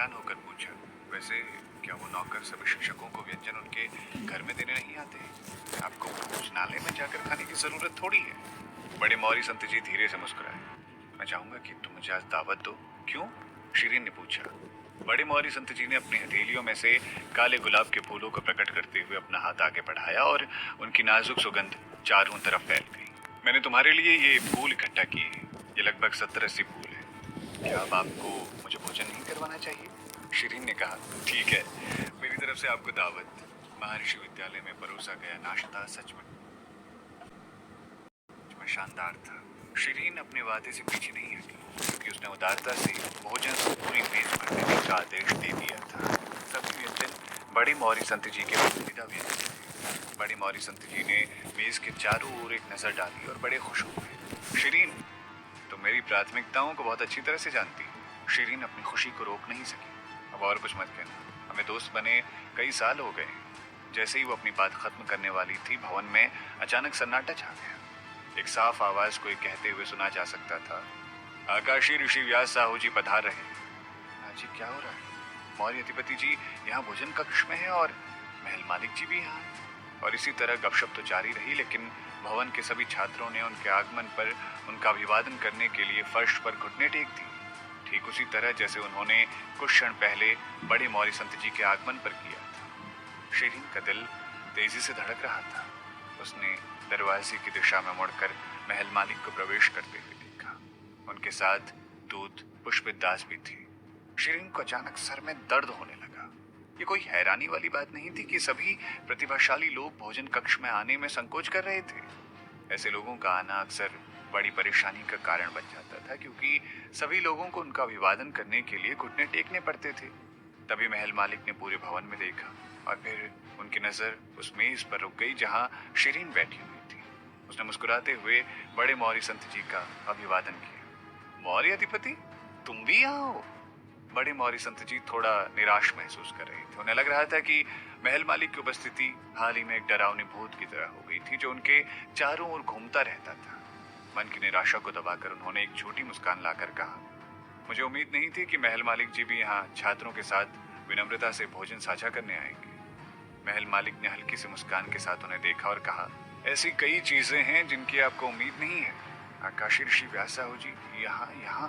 हैरान होकर पूछा, वैसे क्या वो नौकर सभी शिक्षकों को व्यंजन उनके घर में देने नहीं आते? आपको भोजनालय में जाकर खाने की जरूरत थोड़ी है। बड़े मौर्य संत जी धीरे से मुस्कुराए। मैं चाहूंगा कि तुम मुझे आज दावत दो। क्यों? शिरीन ने पूछा। बड़े मौर्य संत जी ने अपनी हथेलियों में से काले गुलाब के फूलों को प्रकट करते हुए अपना हाथ आगे बढ़ाया और उनकी नाजुक सुगंध चारों तरफ फैल गई। मैंने तुम्हारे लिए ये फूल इकट्ठा किए हैं। ये लगभग 70-80 फूल है। क्या अब आपको मुझे भोजन नहीं करवाना चाहिए? शिरीन ने कहा, ठीक है, मेरी तरफ से आपको दावत। महर्षि विद्यालय में परोसा गया नाश्ता सच में शानदार था। शिरीन अपने वादे से पीछे नहीं हटी, क्योंकि उसने उदारता से भोजन को पूरी मेज पर देने का आदेश दे दिया था। सभी व्यंजन बड़े मौर्य संत जी के पसंदीदा व्यंजन थे। बड़े मौर्य संत जी ने मेज के चारों ओर एक नजर डाली और बड़े खुश हुए। शिरीन, तो मेरी प्राथमिकताओं को बहुत अच्छी तरह से जानती है। शिरीन अपनी खुशी को रोक नहीं सकी। अब और कुछ मत कहना, हमें दोस्त बने कई साल हो गए। जैसे ही वो अपनी बात खत्म करने वाली थी, भवन में अचानक सन्नाटा छा गया। एक साफ आवाज कोई कहते हुए सुना जा सकता था, आकाशी ऋषि व्यास साहू जी पधार रहे हैं। जी क्या हो रहा है? मौर्य अधिपति जी यहाँ भोजन कक्ष में है और महल मालिक जी भी यहाँ हैं। और इसी तरह गपशप तो जारी रही, लेकिन भवन के सभी छात्रों ने उनके आगमन पर उनका अभिवादन करने के लिए फर्श पर घुटने टेक दी, ठीक उसी तरह जैसे उन्होंने कुछ क्षण पहले बड़े मौर्य संत जी के आगमन पर किया था। शिरीन का दिल तेजी से धड़क रहा था। उसने दरवाजे की दिशा में मुड़कर महल मालिक को प्रवेश करते हुए देखा। उनके साथ दूत पुष्पित दास भी थे। शिरीन को अचानक सर में दर्द होने लगा। ये कोई हैरानी वाली बात नहीं थी कि सभी प्रतिभाशाली लोग भोजन कक्ष में आने में संकोच कर रहे थे। ऐसे लोगों का आना अक्सर बड़ी परेशानी का कारण बन जाता था, क्योंकि सभी लोगों को उनका अभिवादन करने के लिए घुटने टेकने पड़ते थे। तभी महल मालिक ने पूरे भवन में देखा और फिर उनकी नजर उस मेज पर रुक गई जहां शिरीन बैठी हुई थी। उसने मुस्कुराते हुए बड़े मौर्य संत जी का अभिवादन किया। मौर्य अधिपति, तुम भी यहाँ हो? बड़े मौर्य संत जी थोड़ा निराश महसूस कर रहे थे। उन्हें लग रहा था कि महल मालिक की उपस्थिति हाल ही में एक डरावनी भूत की तरह हो गई थी, जो उनके चारों ओर घूमता रहता था। मन की निराशा को दबाकर उन्होंने एक छोटी मुस्कान लाकर कहा, मुझे उम्मीद नहीं थी कि महल मालिक जी भी यहाँ छात्रों के साथ विनम्रता से भोजन साझा करने आएंगे। महल मालिक ने हल्की सी मुस्कान के साथ उन्हें देखा और कहा, ऐसी कई चीजें हैं जिनकी आपको उम्मीद नहीं है। आकाशी ऋषि व्यास साहू जी यहाँ यहाँ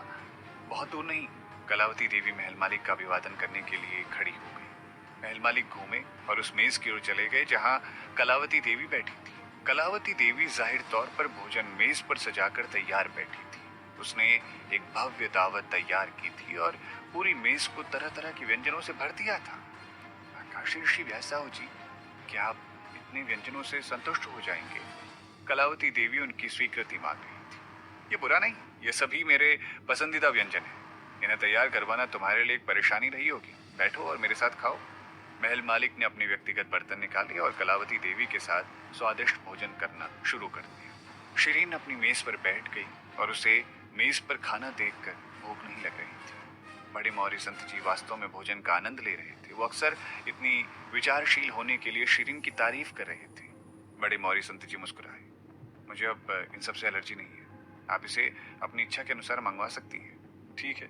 बहुत दूर नहीं। कलावती देवी महल मालिक का अभिवादन करने के लिए खड़ी हो गई। महल मालिक घूमे और उस मेज की ओर चले गए जहाँ कलावती देवी बैठी थी। कलावती देवी जाहिर तौर पर भोजन मेज पर सजाकर तैयार बैठी थी। उसने एक भव्य दावत तैयार की थी और पूरी मेज को तरह तरह के व्यंजनों से भर दिया था। आकाशी ऋषि व्यास साहू जी, क्या आप इतने व्यंजनों से संतुष्ट हो जाएंगे? कलावती देवी उनकी स्वीकृति मांग रही थी। ये बुरा नहीं, ये सभी मेरे पसंदीदा व्यंजन हैं। इन्हें तैयार करवाना तुम्हारे लिए एक परेशानी रही होगी। बैठो और मेरे साथ खाओ। महल मालिक ने अपने व्यक्तिगत बर्तन निकाले और कलावती देवी के साथ स्वादिष्ट भोजन करना शुरू कर दिया। शिरीन अपनी मेज पर बैठ गई और उसे मेज पर खाना देखकर भूख नहीं लग रही थी। बड़े मौर्य संत जी वास्तव में भोजन का आनंद ले रहे थे। वो अक्सर इतनी विचारशील होने के लिए शिरीन की तारीफ कर रहे थे। बड़े मौर्य संत जी मुस्कुराए, मुझे अब इन सब से एलर्जी नहीं है। आप इसे अपनी इच्छा के अनुसार मंगवा सकती हैं। ठीक है।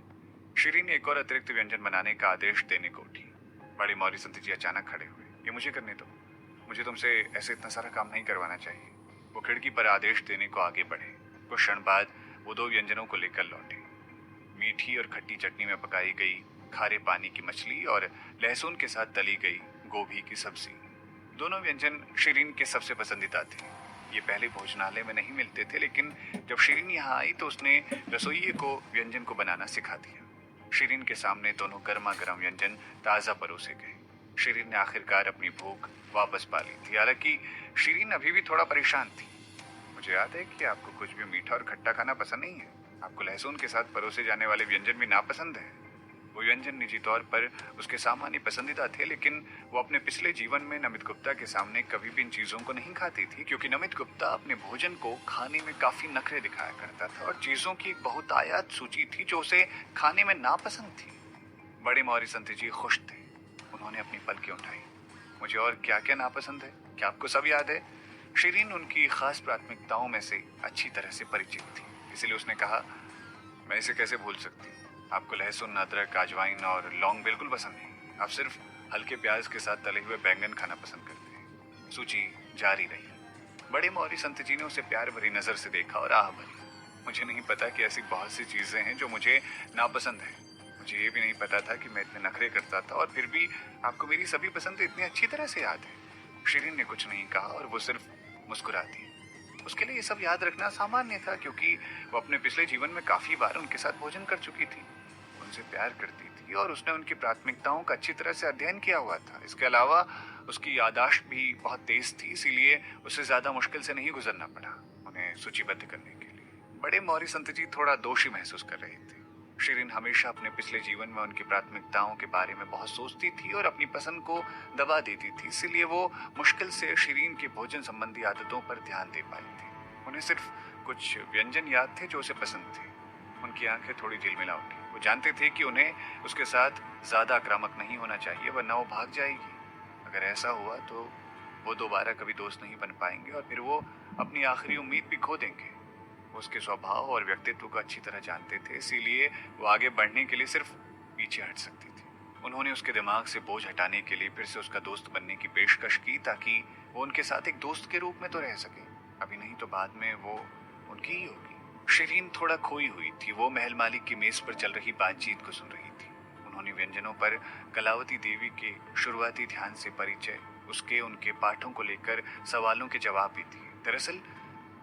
शिरीन एक और अतिरिक्त व्यंजन बनाने का आदेश देने को उठी। बड़े मौर्य संत जी अचानक खड़े हुए। ये मुझे करने दो, मुझे तुमसे ऐसे इतना सारा काम नहीं करवाना चाहिए। वो खिड़की पर आदेश देने को आगे बढ़े। कुछ क्षण बाद वो 2 व्यंजनों को लेकर लौटे। मीठी और खट्टी चटनी में पकाई गई खारे पानी की मछली और लहसुन के साथ तली गई गोभी की सब्जी। दोनों व्यंजन शिरीन के सबसे पसंदीदा थे। ये पहले भोजनालय में नहीं मिलते थे, लेकिन जब शिरीन यहाँ आई तो उसने रसोइये को व्यंजन को बनाना सिखा दिया। शिरीन के सामने दोनों गर्मा गर्म व्यंजन ताज़ा परोसे गए। शिरीन ने आखिरकार अपनी भूख वापस पा ली थी। हालांकि शिरीन अभी भी थोड़ा परेशान थी। मुझे याद है कि आपको कुछ भी मीठा और खट्टा खाना पसंद नहीं है। आपको लहसुन के साथ परोसे जाने वाले व्यंजन भी नापसंद है। वो व्यंजन निजी तौर पर उसके सामान्य पसंदीदा थे, लेकिन वो अपने पिछले जीवन में नमित गुप्ता के सामने कभी भी इन चीजों को नहीं खाती थी, क्योंकि नमित गुप्ता अपने भोजन को खाने में काफी नखरे दिखाया करता था और चीजों की एक बहुतायत सूची थी जो उसे खाने में नापसंद थी। बड़े मौर्य संत जी खुश थे। उन्होंने अपनी पलकें उठाई। मुझे और क्या क्या नापसंद है, क्या आपको सब याद है? शिरीन उनकी खास प्राथमिकताओं में से अच्छी तरह से परिचित थी, इसलिए उसने कहा, मैं इसे कैसे भूल सकती हूँ। आपको लहसुन, अदरक, अजवाइन और लौंग बिल्कुल पसंद नहीं। आप सिर्फ हल्के प्याज के साथ तले हुए बैंगन खाना पसंद करते हैं। सूची जारी रही। बड़े मौर्य संत जी ने उसे प्यार भरी नजर से देखा और आह भरी। मुझे नहीं पता कि ऐसी बहुत सी चीजें हैं जो मुझे नापसंद है। मुझे ये भी नहीं पता था कि मैं इतने नखरे करता था और फिर भी आपको मेरी सभी पसंद इतनी अच्छी तरह से याद है। शिरीन ने कुछ नहीं कहा और वो सिर्फ मुस्कुरा दी। उसके लिए ये सब याद रखना सामान्य था क्योंकि वो अपने पिछले जीवन में काफी बार उनके साथ भोजन कर चुकी थी, उनसे प्यार करती थी और उसने उनकी प्राथमिकताओं का अच्छी तरह से अध्ययन किया हुआ था। इसके अलावा उसकी याददाश्त भी बहुत तेज थी, इसीलिए उसे ज्यादा मुश्किल से नहीं गुजरना पड़ा उन्हें सूचीबद्ध करने के लिए। बड़े मौर्य संत जी थोड़ा दोषी महसूस कर रहे थे। शिरीन हमेशा अपने पिछले जीवन में उनकी प्राथमिकताओं के बारे में बहुत सोचती थी और अपनी पसंद को दबा देती थी, इसीलिए वो मुश्किल से शिरीन की भोजन संबंधी आदतों पर ध्यान दे पाई थी। उन्हें सिर्फ कुछ व्यंजन याद थे जो उसे पसंद थे। उनकी आंखें थोड़ी झिलमिला उठी। वो जानते थे कि उन्हें उसके साथ ज्यादा आक्रामक नहीं होना चाहिए वरना वो भाग जाएगी। अगर ऐसा हुआ तो वो दोबारा कभी दोस्त नहीं बन पाएंगे और फिर वो अपनी आखिरी उम्मीद भी खो देंगे। वो उसके स्वभाव और व्यक्तित्व को अच्छी तरह जानते थे, इसीलिए वो आगे बढ़ने के लिए सिर्फ पीछे हट सकती थी। उन्होंने उसके दिमाग से बोझ हटाने के लिए फिर से उसका दोस्त बनने की पेशकश की ताकि वो उनके साथ एक दोस्त के रूप में तो रह सके, अभी नहीं तो बाद में वो उनकी ही होगी। शिरीन थोड़ा खोई हुई थी। वो महल मालिक की मेज पर चल रही बातचीत को सुन रही थी। उन्होंने व्यंजनों पर कलावती देवी के शुरुआती ध्यान से परिचय, उसके उनके पाठों को लेकर सवालों के जवाब भी दिए। दरअसल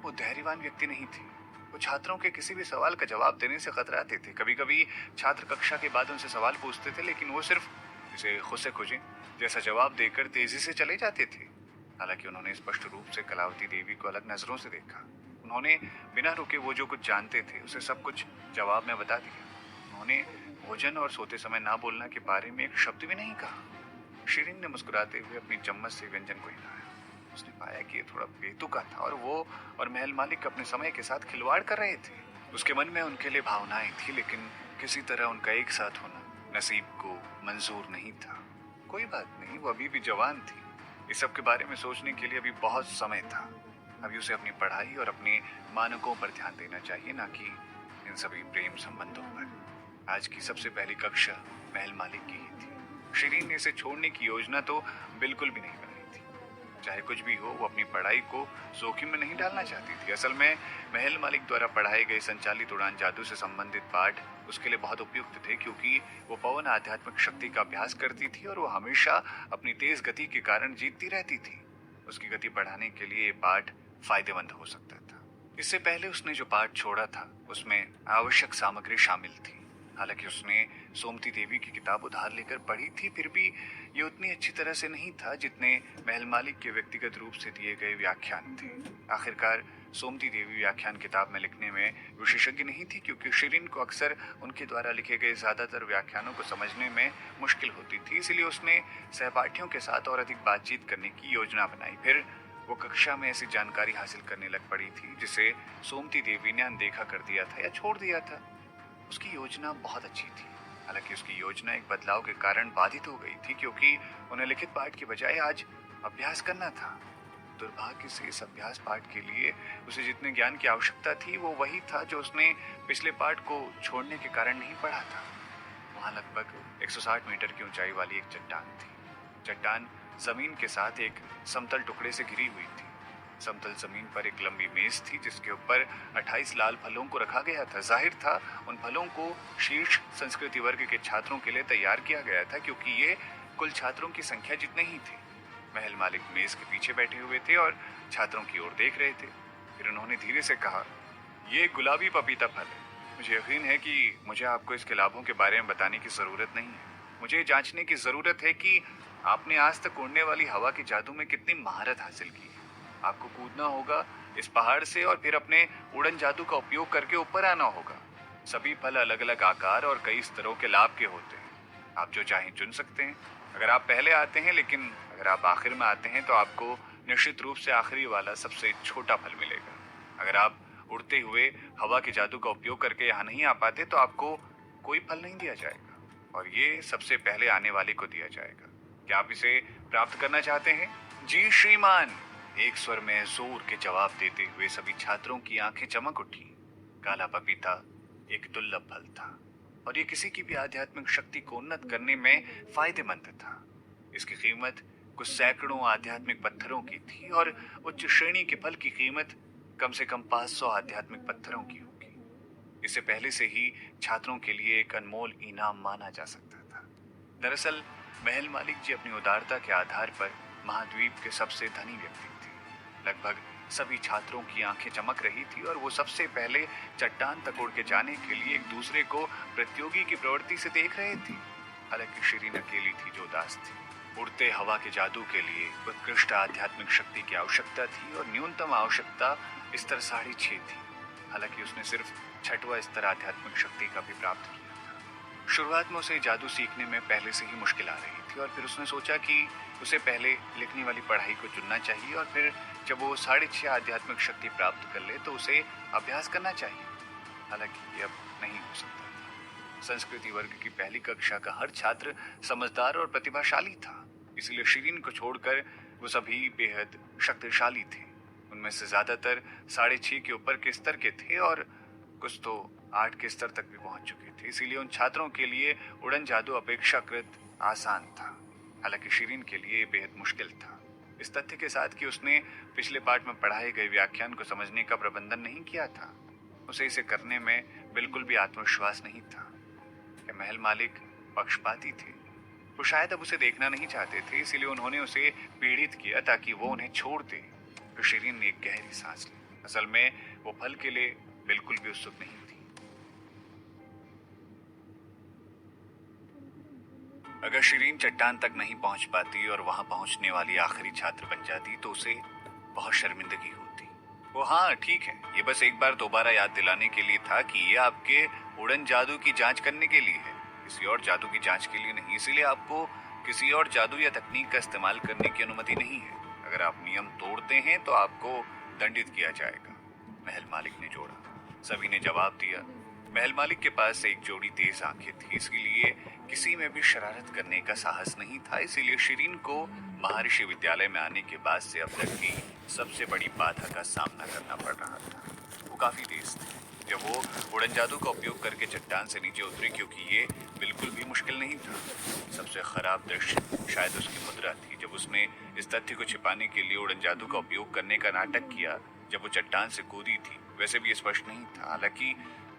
वो धैर्यवान व्यक्ति नहीं थे। वो छात्रों के किसी भी सवाल का जवाब देने से कतराते थे। कभी कभी छात्र कक्षा के बाद उनसे सवाल पूछते थे, लेकिन वो सिर्फ इसे खुद से खोजें जैसा जवाब देकर तेजी से चले जाते थे। हालांकि उन्होंने स्पष्ट रूप से कलावती देवी को अलग नजरों से देखा। उन्होंने बिना रुके वो जो कुछ जानते थे उसे सब कुछ जवाब में बता दिया। उन्होंने भोजन और सोते समय ना बोलना के बारे में एक शब्द भी नहीं कहा। शिरीन ने मुस्कुराते हुए अपनी चम्मच से व्यंजन को हिलाया। उसने पाया कि ये थोड़ा बेतुका था और वो और महल मालिक अपने समय के साथ खिलवाड़ कर रहे थे। उसके मन में उनके लिए भावनाएं थी, लेकिन किसी तरह उनका एक साथ होना नसीब को मंजूर नहीं था। कोई बात नहीं, वो अभी भी जवान थी। इस सब के बारे में सोचने के लिए अभी बहुत समय था। अभी उसे अपनी पढ़ाई और अपने मानकों पर ध्यान देना चाहिए, ना कि इन सभी प्रेम संबंधों पर। आज की सबसे पहली कक्षा महल मालिक की ही थी। शिरीन ने इसे छोड़ने की योजना तो बिल्कुल भी नहीं बनाई थी। चाहे कुछ भी हो, वो अपनी पढ़ाई को जोखिम में नहीं डालना चाहती थी। असल में महल मालिक द्वारा पढ़ाए गए संचालित उड़ान जादू से संबंधित पाठ उसके लिए बहुत उपयुक्त थे, क्योंकि वो पवन आध्यात्मिक शक्ति का अभ्यास करती थी और वो हमेशा अपनी तेज गति के कारण जीतती रहती थी। उसकी गति बढ़ाने के लिए ये पाठ फायदेमंद हो सकता था। इससे पहले उसने जो पाठ छोड़ा था उसमें आवश्यक सामग्री शामिल थी। हालांकि उसने सोमती देवी की किताब उधार लेकर पढ़ी थी, फिर भी ये उतनी अच्छी तरह से नहीं था जितने महल मालिक के व्यक्तिगत रूप से दिए गए व्याख्यान थे। आखिरकार सोमती देवी व्याख्यान किताब में लिखने में विशेषज्ञ नहीं थी, क्योंकि शिरीन को अक्सर उनके द्वारा लिखे गए ज्यादातर व्याख्यानों को समझने में मुश्किल होती थी। इसलिए उसने सहपाठियों के साथ और अधिक बातचीत करने की योजना बनाई। फिर वो कक्षा में ऐसी जानकारी हासिल करने लग पड़ी थी जिसे सोमती देवी ने अनदेखा कर दिया था या छोड़ दिया था। उसकी योजना बहुत अच्छी थी। हालांकि उसकी योजना एक बदलाव के कारण बाधित हो गई थी, क्योंकि उन्हें लिखित पाठ की बजाय आज अभ्यास करना था। दुर्भाग्य से इस अभ्यास पाठ के लिए उसे जितने ज्ञान की आवश्यकता थी वो वही था जो उसने पिछले पाठ को छोड़ने के कारण नहीं पढ़ा था। वहां लगभग 160 मीटर की ऊंचाई वाली एक चट्टान थी। चट्टान जमीन के साथ एक समतल टुकड़े से घिरी हुई थी। समतल जमीन पर एक लंबी मेज थी जिसके ऊपर 28 लाल फलों को रखा गया था। जाहिर था उन फलों को शीर्ष संस्कृति वर्ग के छात्रों के लिए तैयार किया गया था, क्योंकि ये कुल छात्रों की संख्या जितने ही थे। महल मालिक मेज के पीछे बैठे हुए थे और छात्रों की ओर देख रहे थे। फिर उन्होंने धीरे से कहा, ये गुलाबी पपीता फल है। मुझे यकीन है कि मुझे आपको इसके लाभों के बारे में बताने की जरूरत नहीं है। मुझे जांचने की जरूरत है कि आपने आज तक उड़ने वाली हवा के जादू में कितनी महारत हासिल की है। आपको कूदना होगा इस पहाड़ से और फिर अपने उड़न जादू का उपयोग करके ऊपर आना होगा। सभी फल अलग अलग आकार और कई स्तरों के लाभ के होते हैं। आप जो चाहें चुन सकते हैं। अगर आप पहले आते हैं, लेकिन अगर आप आखिर में आते हैं तो आपको निश्चित रूप से आखिरी वाला सबसे छोटा फल मिलेगा। अगर आप उड़ते हुए हवा के जादू का उपयोग करके यहाँ नहीं आ पाते तो आपको कोई फल नहीं दिया जाएगा और ये सबसे पहले आने वाले को दिया जाएगा। क्या आप इसे प्राप्त करना चाहते हैं? जी श्रीमान, एक स्वर में जोर के जवाब देते हुए सभी छात्रों की आंखें चमक उठी। काला पपीता एक दुर्लभ फल था। और ये किसी की भी आध्यात्मिक शक्ति को उन्नत करने में फायदेमंद था। इसकी कीमत कुछ सैकड़ों आध्यात्मिक पत्थरों की थी और उच्च श्रेणी के फल की कीमत कम से कम 500 आध्यात्मिक पत्थरों की होगी। इसे पहले से ही छात्रों के लिए एक अनमोल इनाम माना जा सकता था। दरअसल महल मालिक जी अपनी उदारता के आधार पर महाद्वीप के सबसे धनी व्यक्ति थे। लगभग सभी छात्रों की आंखें चमक रही थी और वो सबसे पहले चट्टान तक उड़ के जाने के लिए एक दूसरे को प्रतियोगी की प्रवृत्ति से देख रहे थे। हालांकि शिरीन अकेली थी जो उदास थी। उड़ते हवा के जादू के लिए उत्कृष्ट आध्यात्मिक शक्ति की आवश्यकता थी और न्यूनतम आवश्यकता स्तर 6.5 थी। हालांकि उसने सिर्फ 6वां स्तर आध्यात्मिक शक्ति का भी प्राप्त किया था। शुरुआत में उसे जादू सीखने में पहले से ही मुश्किल आ रही थी और फिर उसने सोचा कि उसे पहले लिखने वाली पढ़ाई को चुनना चाहिए और फिर जब वो 6.5 आध्यात्मिक शक्ति प्राप्त कर ले तो उसे अभ्यास करना चाहिए। हालांकि ये अब नहीं हो सकता था। संस्कृति वर्ग की पहली कक्षा का हर छात्र समझदार और प्रतिभाशाली था, इसलिए शिरीन को छोड़कर वो सभी बेहद शक्तिशाली थे। उनमें से ज्यादातर 6.5 के ऊपर के स्तर के थे और कुछ तो 8 के स्तर तक भी पहुंच चुके थे। इसीलिए उन छात्रों के लिए उड़न जादू अपेक्षाकृत आसान था। हालांकि शिरीन के लिए बेहद मुश्किल था, इस तथ्य के साथ कि उसने पिछले पाठ में पढ़ाए गए व्याख्यान को समझने का प्रबंधन नहीं किया था। उसे इसे करने में बिल्कुल भी आत्मविश्वास नहीं था। कि महल मालिक पक्षपाती थे। वो शायद अब उसे देखना नहीं चाहते थे, इसीलिए उन्होंने उसे पीड़ित किया ताकि वो उन्हें छोड़ दे। तो शिरीन ने एक गहरी सांस ली। असल में वो फल के लिए बिल्कुल भी उत्सुक नहीं थी। अगर शिरीन चट्टान तक नहीं पहुंच पाती और वहां पहुंचने वाली आखिरी छात्र बन जाती तो उसे बहुत शर्मिंदगी होती। वो हाँ ठीक है, ये बस एक बार दोबारा याद दिलाने के लिए था कि ये आपके उड़न जादू की जांच करने के लिए है, किसी और जादू की जांच के लिए नहीं। इसीलिए आपको किसी और जादू या तकनीक का इस्तेमाल करने की अनुमति नहीं है। अगर आप नियम तोड़ते हैं तो आपको दंडित किया जाएगा, महल मालिक ने जोड़ा। सभी ने जवाब दिया। महल मालिक के पास एक जोड़ी तेज आंखें थी, इसलिए किसी में भी शरारत करने का साहस नहीं था। इसीलिए शिरीन को महर्षि विद्यालय में आने के बाद से अब तक की सबसे बड़ी बाधा का सामना करना पड़ रहा था। वो काफी तेज थे जब वो उड़न जादू का उपयोग करके चट्टान से नीचे उतरे, क्योंकि ये बिल्कुल भी मुश्किल नहीं था। सबसे खराब दृश्य शायद उसकी मुद्रा थी जब उसने इस तथ्य को छिपाने के लिए उड़न जादू का उपयोग करने का नाटक किया। जब वो चट्टान से कूदी थी वैसे भी स्पष्ट नहीं था। हालांकि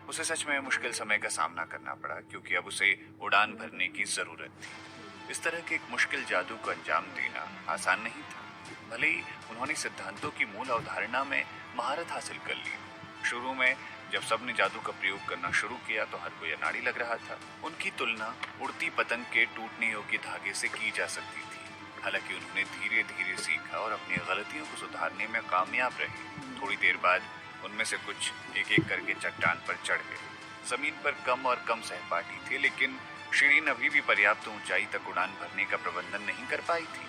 उसे सच में मुश्किल समय का सामना करना पड़ा, क्योंकि अब उसे उड़ान भरने की जरूरत थी। इस तरह के एक मुश्किल जादू को अंजाम देना आसान नहीं था। भले ही उन्होंने सिद्धांतों की मूल अवधारणा में महारत हासिल कर ली। शुरू में जब सबने जादू का प्रयोग करना शुरू किया तो हर कोई अनाड़ी लग रहा था। उनकी तुलना उड़ती पतंग के टूटने योग्य धागे से की जा सकती थी। हालांकि उन्होंने धीरे धीरे सीखा और अपनी गलतियों को सुधारने में कामयाब रहे। थोड़ी देर बाद उनमें से कुछ एक एक करके चट्टान पर चढ़ गए। जमीन पर कम और कम सहपाठी थे, लेकिन शिरीन अभी भी पर्याप्त ऊंचाई तक उड़ान भरने का प्रबंधन नहीं कर पाई थी।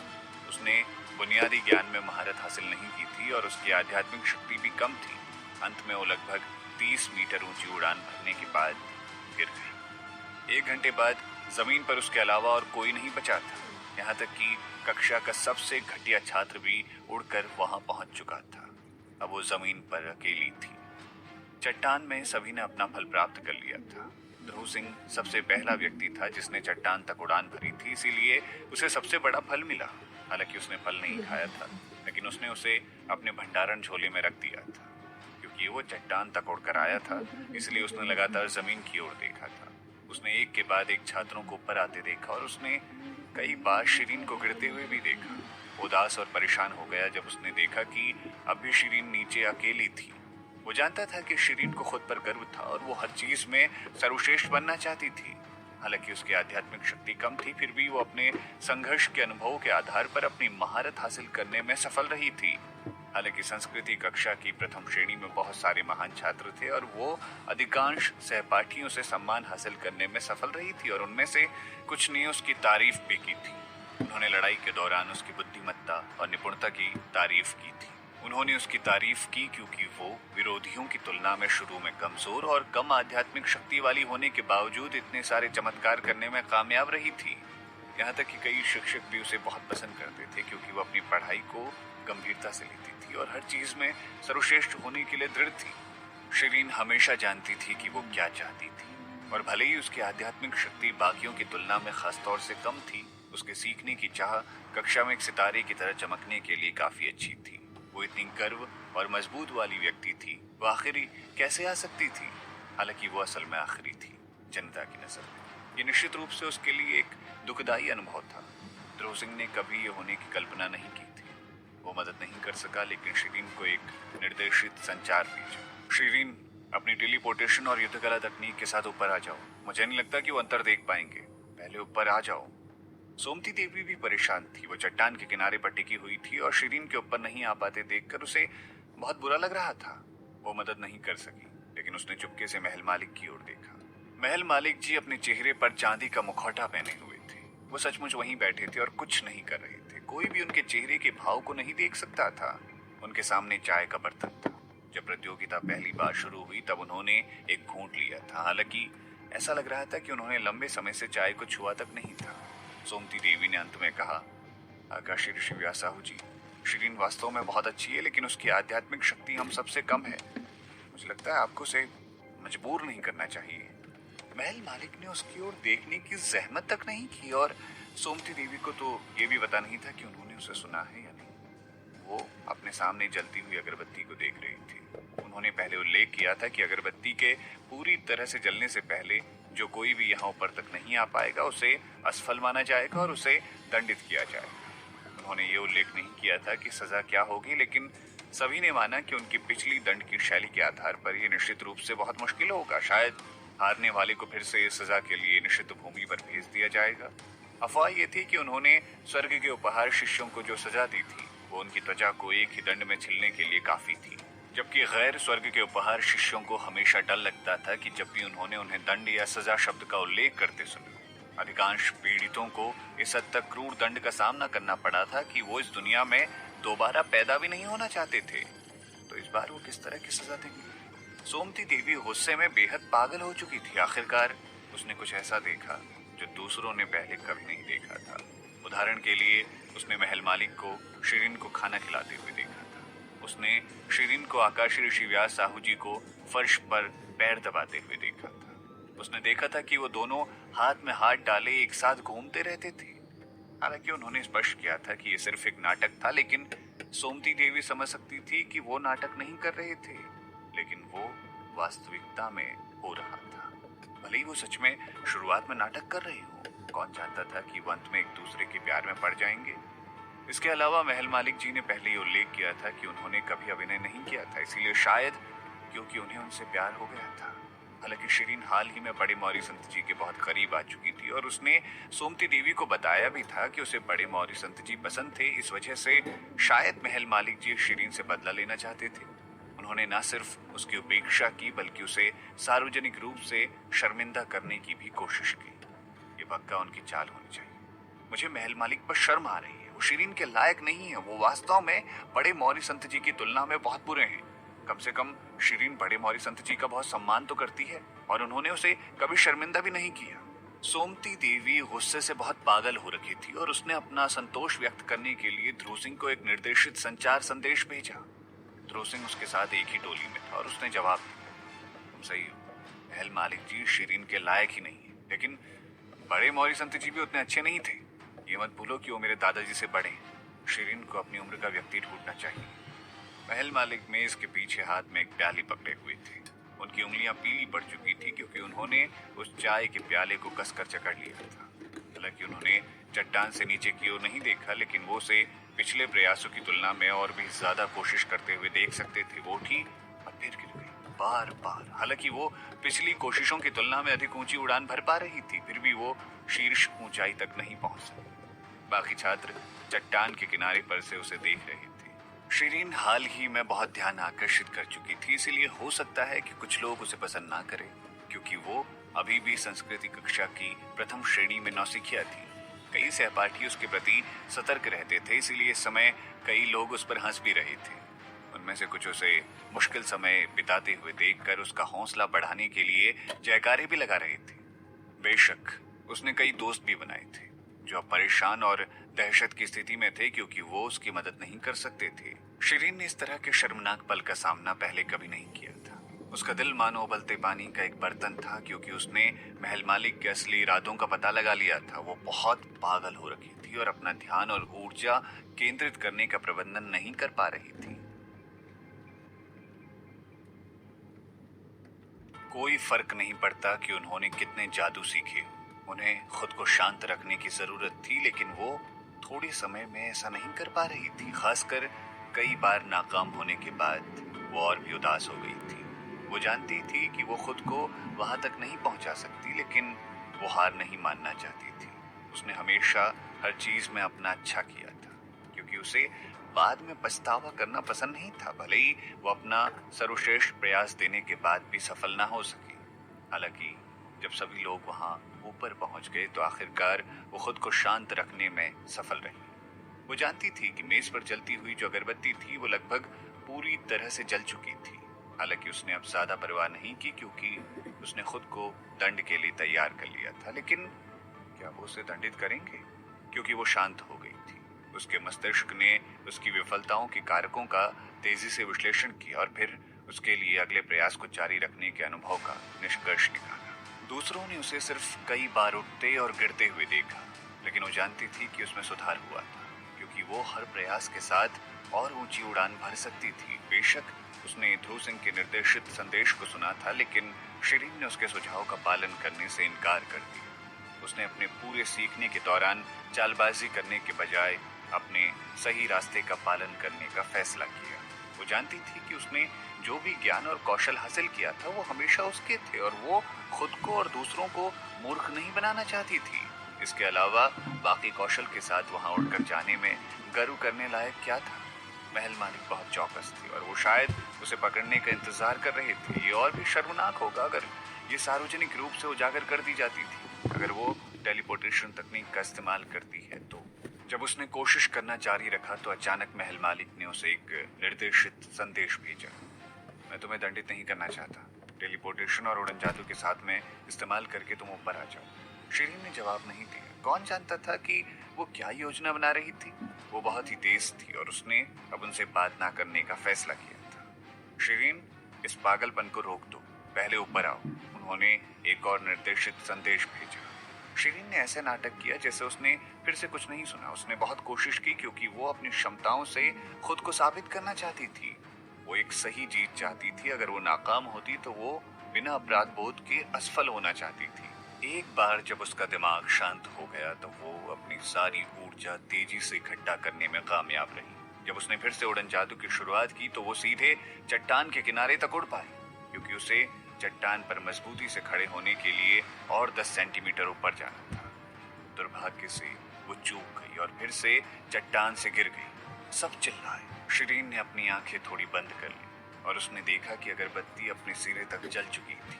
उसने बुनियादी ज्ञान में महारत हासिल नहीं की थी और उसकी आध्यात्मिक शक्ति भी कम थी। अंत में वो लगभग 30 मीटर ऊंची उड़ान भरने के बाद गिर गई। 1 घंटे बाद जमीन पर उसके अलावा और कोई नहीं बचा था। यहाँ तक कि कक्षा का सबसे घटिया छात्र भी उड़कर वहां पहुंच चुका था। अब वो जमीन पर अकेली थी। चट्टान में सभी ने अपना फल प्राप्त कर लिया था। ध्रुव सिंह सबसे पहला व्यक्ति था जिसने चट्टान तक उड़ान भरी थी, इसीलिए उसे सबसे बड़ा फल मिला। हालांकि उसने फल नहीं खाया था, लेकिन उसने उसे अपने भंडारण झोले में रख दिया था। क्योंकि वो चट्टान तक उड़कर आया था, इसलिए उसने लगातार जमीन की ओर देखा था। उसने एक के बाद एक छात्रों को ऊपर आते देखा और उसने कई बार शिरीन को गिरते हुए भी देखा। उदास और परेशान हो गया जब उसने देखा कि अब भी शिरीन नीचे अकेली थी। वो जानता था कि शिरीन को खुद पर गर्व था और वो हर चीज में सर्वश्रेष्ठ बनना चाहती थी। हालांकि उसकी आध्यात्मिक शक्ति कम थी, फिर भी वो अपने संघर्ष के अनुभवों के आधार पर अपनी महारत हासिल करने में सफल रही थी। हालांकि संस्कृति कक्षा की प्रथम श्रेणी में बहुत सारे महान छात्र थे और वो अधिकांश सहपाठियों से सम्मान हासिल करने में सफल रही थी और उनमें से कुछ ने उसकी तारीफ भी की थी। उन्होंने लड़ाई के दौरान उसकी बुद्धिमत्ता और निपुणता की तारीफ की थी। उन्होंने उसकी तारीफ की क्योंकि वो विरोधियों की तुलना में शुरू में कमजोर और कम आध्यात्मिक शक्ति वाली होने के बावजूद इतने सारे चमत्कार करने में कामयाब रही थी। यहाँ तक कि कई शिक्षक भी उसे बहुत पसंद करते थे, क्योंकि वो अपनी पढ़ाई को गंभीरता से लेती थी और हर चीज में सर्वश्रेष्ठ होने के लिए दृढ़ थी। शिरीन हमेशा जानती थी कि वो क्या चाहती थी। और भले ही उसकी आध्यात्मिक शक्ति बाकियों की तुलना में खास तौर से कम थी, उसके सीखने की चाह कक्षा में एक सितारे की तरह चमकने के लिए काफी अच्छी थी। वो इतनी गर्व और मजबूत वाली व्यक्ति थी, वो आखिरी कैसे आ सकती थी? हालांकि वो असल में आखिरी थी जनता की नजर में। ये निश्चित रूप से उसके लिए एक दुखदाई अनुभव था। ध्रुव सिंह ने कभी ये होने की कल्पना नहीं की थी। वो मदद नहीं कर सका, लेकिन शिरीन को एक निर्देशित संचार भेजा। शिरीन, अपनी टेलीपोर्टेशन और युद्धकला तकनीक के साथ ऊपर आ जाओ। मुझे नहीं लगता कि वो अंतर देख पाएंगे। पहले ऊपर आ जाओ। सोमती देवी भी परेशान थी। वो चट्टान के किनारे पर टिकी हुई थी और शिरीन के ऊपर नहीं आ पाते देखकर उसे बहुत बुरा लग रहा था। वो मदद नहीं कर सकी, लेकिन उसने चुपके से महल मालिक की ओर देखा। महल मालिक जी अपने चेहरे पर चांदी का मुखौटा पहने हुए थे। वो सचमुच वहीं बैठे थे और कुछ नहीं कर रहे थे। कोई भी उनके चेहरे के भाव को नहीं देख सकता था। उनके सामने चाय का बर्तन था। जब प्रतियोगिता पहली बार शुरू हुई तब उन्होंने एक घूंट लिया था। हालांकि ऐसा लग रहा था कि उन्होंने लंबे समय से चाय को छुआ तक नहीं था। सोमती देवी ने अंत में कहा, आकाशी ऋषि व्यास साहू जी, शिरीन वास्तव में बहुत अच्छी है, लेकिन उसकी आध्यात्मिक शक्ति हम सबसे कम है। मुझे लगता है आपको उसे मजबूर नहीं करना चाहिए। महल मालिक ने उसकी ओर देखने की जहमत तक नहीं की और सोमती देवी को तो ये भी पता नहीं था कि उन्होंने उसे सुना है या नहीं। वो अपने सामने जलती हुई अगरबत्ती को देख रही थी। उन्होंने पहले उल्लेख किया था कि अगरबत्ती के पूरी तरह से जलने से पहले जो कोई भी यहाँ ऊपर तक नहीं आ पाएगा उसे असफल माना जाएगा और उसे दंडित किया जाएगा। उन्होंने ये उल्लेख नहीं किया था कि सजा क्या होगी, लेकिन सभी ने माना कि उनकी पिछली दंड की शैली के आधार पर यह निश्चित रूप से बहुत मुश्किल होगा। शायद हारने वाले को फिर से इस सजा के लिए निश्चित भूमि पर भेज दिया जाएगा। अफवाह ये थी कि उन्होंने स्वर्ग के उपहार शिष्यों को जो सजा दी थी वो उनकी त्वचा को एक ही दंड में छिलने के लिए काफी थी, जबकि गैर स्वर्ग के उपहार शिष्यों को हमेशा डर लगता था कि जब भी उन्होंने उन्हें दंड या सजा शब्द का उल्लेख करते सुना, अधिकांश पीड़ितों को इस हद तक क्रूर दंड का सामना करना पड़ा था कि वो इस दुनिया में दोबारा पैदा भी नहीं होना चाहते थे। तो इस बार वो किस तरह की सजा देंगे? सोमती देवी गुस्से में बेहद पागल हो चुकी थी। आखिरकार उसने कुछ ऐसा देखा जो दूसरों ने पहले कभी नहीं देखा था। उदाहरण के लिए उसने महल मालिक को शिरीन को खाना खिलाते हुए देखा था। उसने शिरीन को आकाशी ऋषि व्यास साहू जी को फर्श पर पैर दबाते हुए देखा था। उसने देखा था कि वो दोनों हाथ में हाथ डाले एक साथ घूमते रहते थे। हालांकि उन्होंने स्पष्ट किया था कि ये सिर्फ एक नाटक था, लेकिन सोमती देवी समझ सकती थी कि वो नाटक नहीं कर रहे थे, लेकिन वो वास्तविकता में हो रहा था। भले ही वो सच में शुरुआत में नाटक कर रहे हो, कौन जानता था कि वो अंत में एक दूसरे के प्यार में पड़ जाएंगे। इसके अलावा महल मालिक जी ने पहले ही उल्लेख किया था कि उन्होंने कभी अभिनय नहीं किया था, इसीलिए शायद क्योंकि उन्हें उनसे प्यार हो गया था। हालांकि शिरीन हाल ही में बड़े मौर्य संत जी के बहुत करीब आ चुकी थी और उसने सोमती देवी को बताया भी था कि उसे बड़े मौर्य संत जी पसंद थे। इस वजह से शायद महल मालिक जी शिरीन से बदला लेना चाहते थे। उन्होंने न सिर्फ उसकी उपेक्षा की बल्कि उसे सार्वजनिक रूप से शर्मिंदा करने की भी कोशिश की। ये पक्का उनकी चाल होनी चाहिए। मुझे महल मालिक पर शर्म आ रही है। वो शिरीन के लायक नहीं है। वो वास्तव में बड़े मौर्य संत जी की तुलना में बहुत बुरे हैं। कम से कम शिरीन बड़े मौर्य संत जी का बहुत सम्मान तो करती है और उन्होंने उसे कभी शर्मिंदा भी नहीं किया। सोमती देवी गुस्से से बहुत पागल हो रखी थी और उसने अपना संतोष व्यक्त करने के लिए ध्रुव सिंह को एक निर्देशित संचार संदेश भेजा। ध्रुव सिंह उसके साथ एक ही टोली में था और उसने जवाब दिया, तुम सही हो, महल मालिक जी शिरीन के लायक ही नहीं है, लेकिन बड़े मौर्य संत जी भी उतने अच्छे नहीं थे। ये मत भूलो कि वो मेरे दादाजी से बड़े हैं। शिरीन को अपनी उम्र का व्यक्ति ढूंढना चाहिए। महल मालिक मेज के पीछे हाथ में एक प्याली पकड़े हुए थे। उनकी उंगलियां पीली पड़ चुकी थी क्योंकि उन्होंने उस चाय के प्याले को कसकर जकड़ लिया था। हालांकि उन्होंने चट्टान से नीचे की ओर नहीं देखा, लेकिन वो उसे पिछले प्रयासों की तुलना में और भी ज्यादा कोशिश करते हुए देख सकते थे। वो उठी और फिर गिर गई बार बार। हालांकि वो पिछली कोशिशों की तुलना में अधिक ऊंची उड़ान भर पा रही थी, फिर भी वो शीर्ष ऊंचाई तक नहीं पहुंच सकी। बाकी छात्र चट्टान के किनारे पर से उसे देख रहे थे। शिरीन हाल ही में बहुत ध्यान आकर्षित कर चुकी थी, इसीलिए हो सकता है कि कुछ लोग उसे पसंद ना करें, क्योंकि वो अभी भी संस्कृति कक्षा की प्रथम श्रेणी में नौसिखिया थी। कई सहपाठी उसके प्रति सतर्क रहते थे, इसीलिए इस समय कई लोग उस पर हंस भी रहे थे। उनमें से कुछ उसे मुश्किल समय बिताते हुए देखकर उसका हौसला बढ़ाने के लिए जयकारे भी लगा रहे थे। बेशक उसने कई दोस्त भी बनाए थे जो अब परेशान और दहशत की स्थिति में थे, क्योंकि वो उसकी मदद नहीं कर सकते थे। शिरीन ने इस तरह के शर्मनाक पल का सामना पहले कभी नहीं किया था। उसका दिल मानो उबलते पानी का एक बर्तन था, क्योंकि उसने महल मालिक के असली इरादों का पता लगा लिया था। वो बहुत पागल हो रखी थी और अपना ध्यान और ऊर्जा केंद्रित करने का प्रबंधन नहीं कर पा रही थी। कोई फर्क नहीं पड़ता कि उन्होंने कितने जादू सीखे, उन्हें खुद को शांत रखने की जरूरत थी, लेकिन वो थोड़े समय में ऐसा नहीं कर पा रही थी। खासकर कई बार नाकाम होने के बाद वो और भी उदास हो गई थी। वो जानती थी कि वो खुद को वहां तक नहीं पहुंचा सकती, लेकिन वो हार नहीं मानना चाहती थी। उसने हमेशा हर चीज में अपना अच्छा किया था, क्योंकि उसे बाद में पछतावा करना पसंद नहीं था, भले ही वो अपना सर्वश्रेष्ठ प्रयास देने के बाद भी सफल ना हो सके। हालांकि जब सभी लोग वहां ऊपर पहुंच गए तो आखिरकार वो खुद को शांत रखने में सफल रही। वो जानती थी कि मेज पर जलती हुई जो अगरबत्ती थी वो लगभग पूरी तरह से जल चुकी थी। हालांकि उसने अब ज्यादा परवाह नहीं की, क्योंकि उसने खुद को दंड के लिए तैयार कर लिया था। लेकिन क्या वो उसे दंडित करेंगे? क्योंकि वो शांत हो गई थी। उसके मस्तिष्क ने उसकी विफलताओं के कारकों का तेजी से विश्लेषण किया और फिर उसके लिए अगले प्रयास को जारी रखने के अनुभव का निष्कर्ष निकाला। दूसरों ने उसे सिर्फ कई बार उठते और गिरते हुए देखा, लेकिन वो जानती थी कि उसमें सुधार हुआ था, क्योंकि वो हर प्रयास के साथ और ऊंची उड़ान भर सकती थी। बेशक उसने ध्रुव सिंह के निर्देशित संदेश को सुना था, लेकिन शिरीन ने उसके सुझाव का पालन करने से इनकार कर दिया। उसने अपने पूरे सीखने के दौरान चालबाजी करने के बजाय अपने सही रास्ते का पालन करने का फैसला किया। वो जानती थी कि उसने जो भी ज्ञान और कौशल हासिल किया था वो हमेशा उसके थे, और वो खुद को और दूसरों को मूर्ख नहीं बनाना चाहती थी। इसके अलावा बाकी कौशल के साथ वहां उड़कर जाने में गर्व करने लायक क्या था? महल मालिक बहुत चौकस थे और वो शायद उसे पकड़ने का इंतजार कर रहे थे। ये और भी शर्मनाक होगा अगर ये सार्वजनिक रूप से उजागर कर दी जाती थी, अगर वो टेलीपोर्टेशन तकनीक का इस्तेमाल करती है तो। जब उसने कोशिश करना जारी रखा तो अचानक महल मालिक ने उसे एक निर्देशित संदेश भेजा। मैं तुम्हें दंडित नहीं करना चाहता। टेलीपोर्टेशन और उड़न जादू के साथ में इस्तेमाल करके तुम ऊपर आ जाओ। शिरीन ने जवाब नहीं दिया। कौन जानता था कि वो क्या योजना बना रही थी? वो बहुत ही तेज थी और उसने अब उनसे बात ना करने का फैसला किया था। शिरीन, इस पागलपन को रोक दो, पहले ऊपर आओ। उन्होंने एक और निर्देशित संदेश भेजा। शिरीन ने ऐसे नाटक किया जैसे उसने फिर से कुछ नहीं सुना। उसने बहुत कोशिश की, क्योंकि वो अपनी क्षमताओं से खुद को साबित करना चाहती थी। वो एक सही जीत चाहती थी। अगर वो नाकाम होती तो वो बिना अपराध बोध के असफल होना चाहती थी। एक बार जब उसका दिमाग शांत हो गया तो वो अपनी सारी ऊर्जा तेजी से इकट्ठा करने में कामयाब रही। जब उसने फिर से उड़न जादू की शुरुआत की तो वो सीधे चट्टान के किनारे तक उड़ पाई, क्योंकि उसे चट्टान पर मजबूती से खड़े होने के लिए और 10 सेंटीमीटर ऊपर जाना था। दुर्भाग्य से वो चूक गई और फिर से चट्टान से गिर गई। सब चिल्लाए। शिरीन ने अपनी आंखें थोड़ी बंद कर ली और उसने देखा कि अगरबत्ती अपने सिरे तक जल चुकी थी।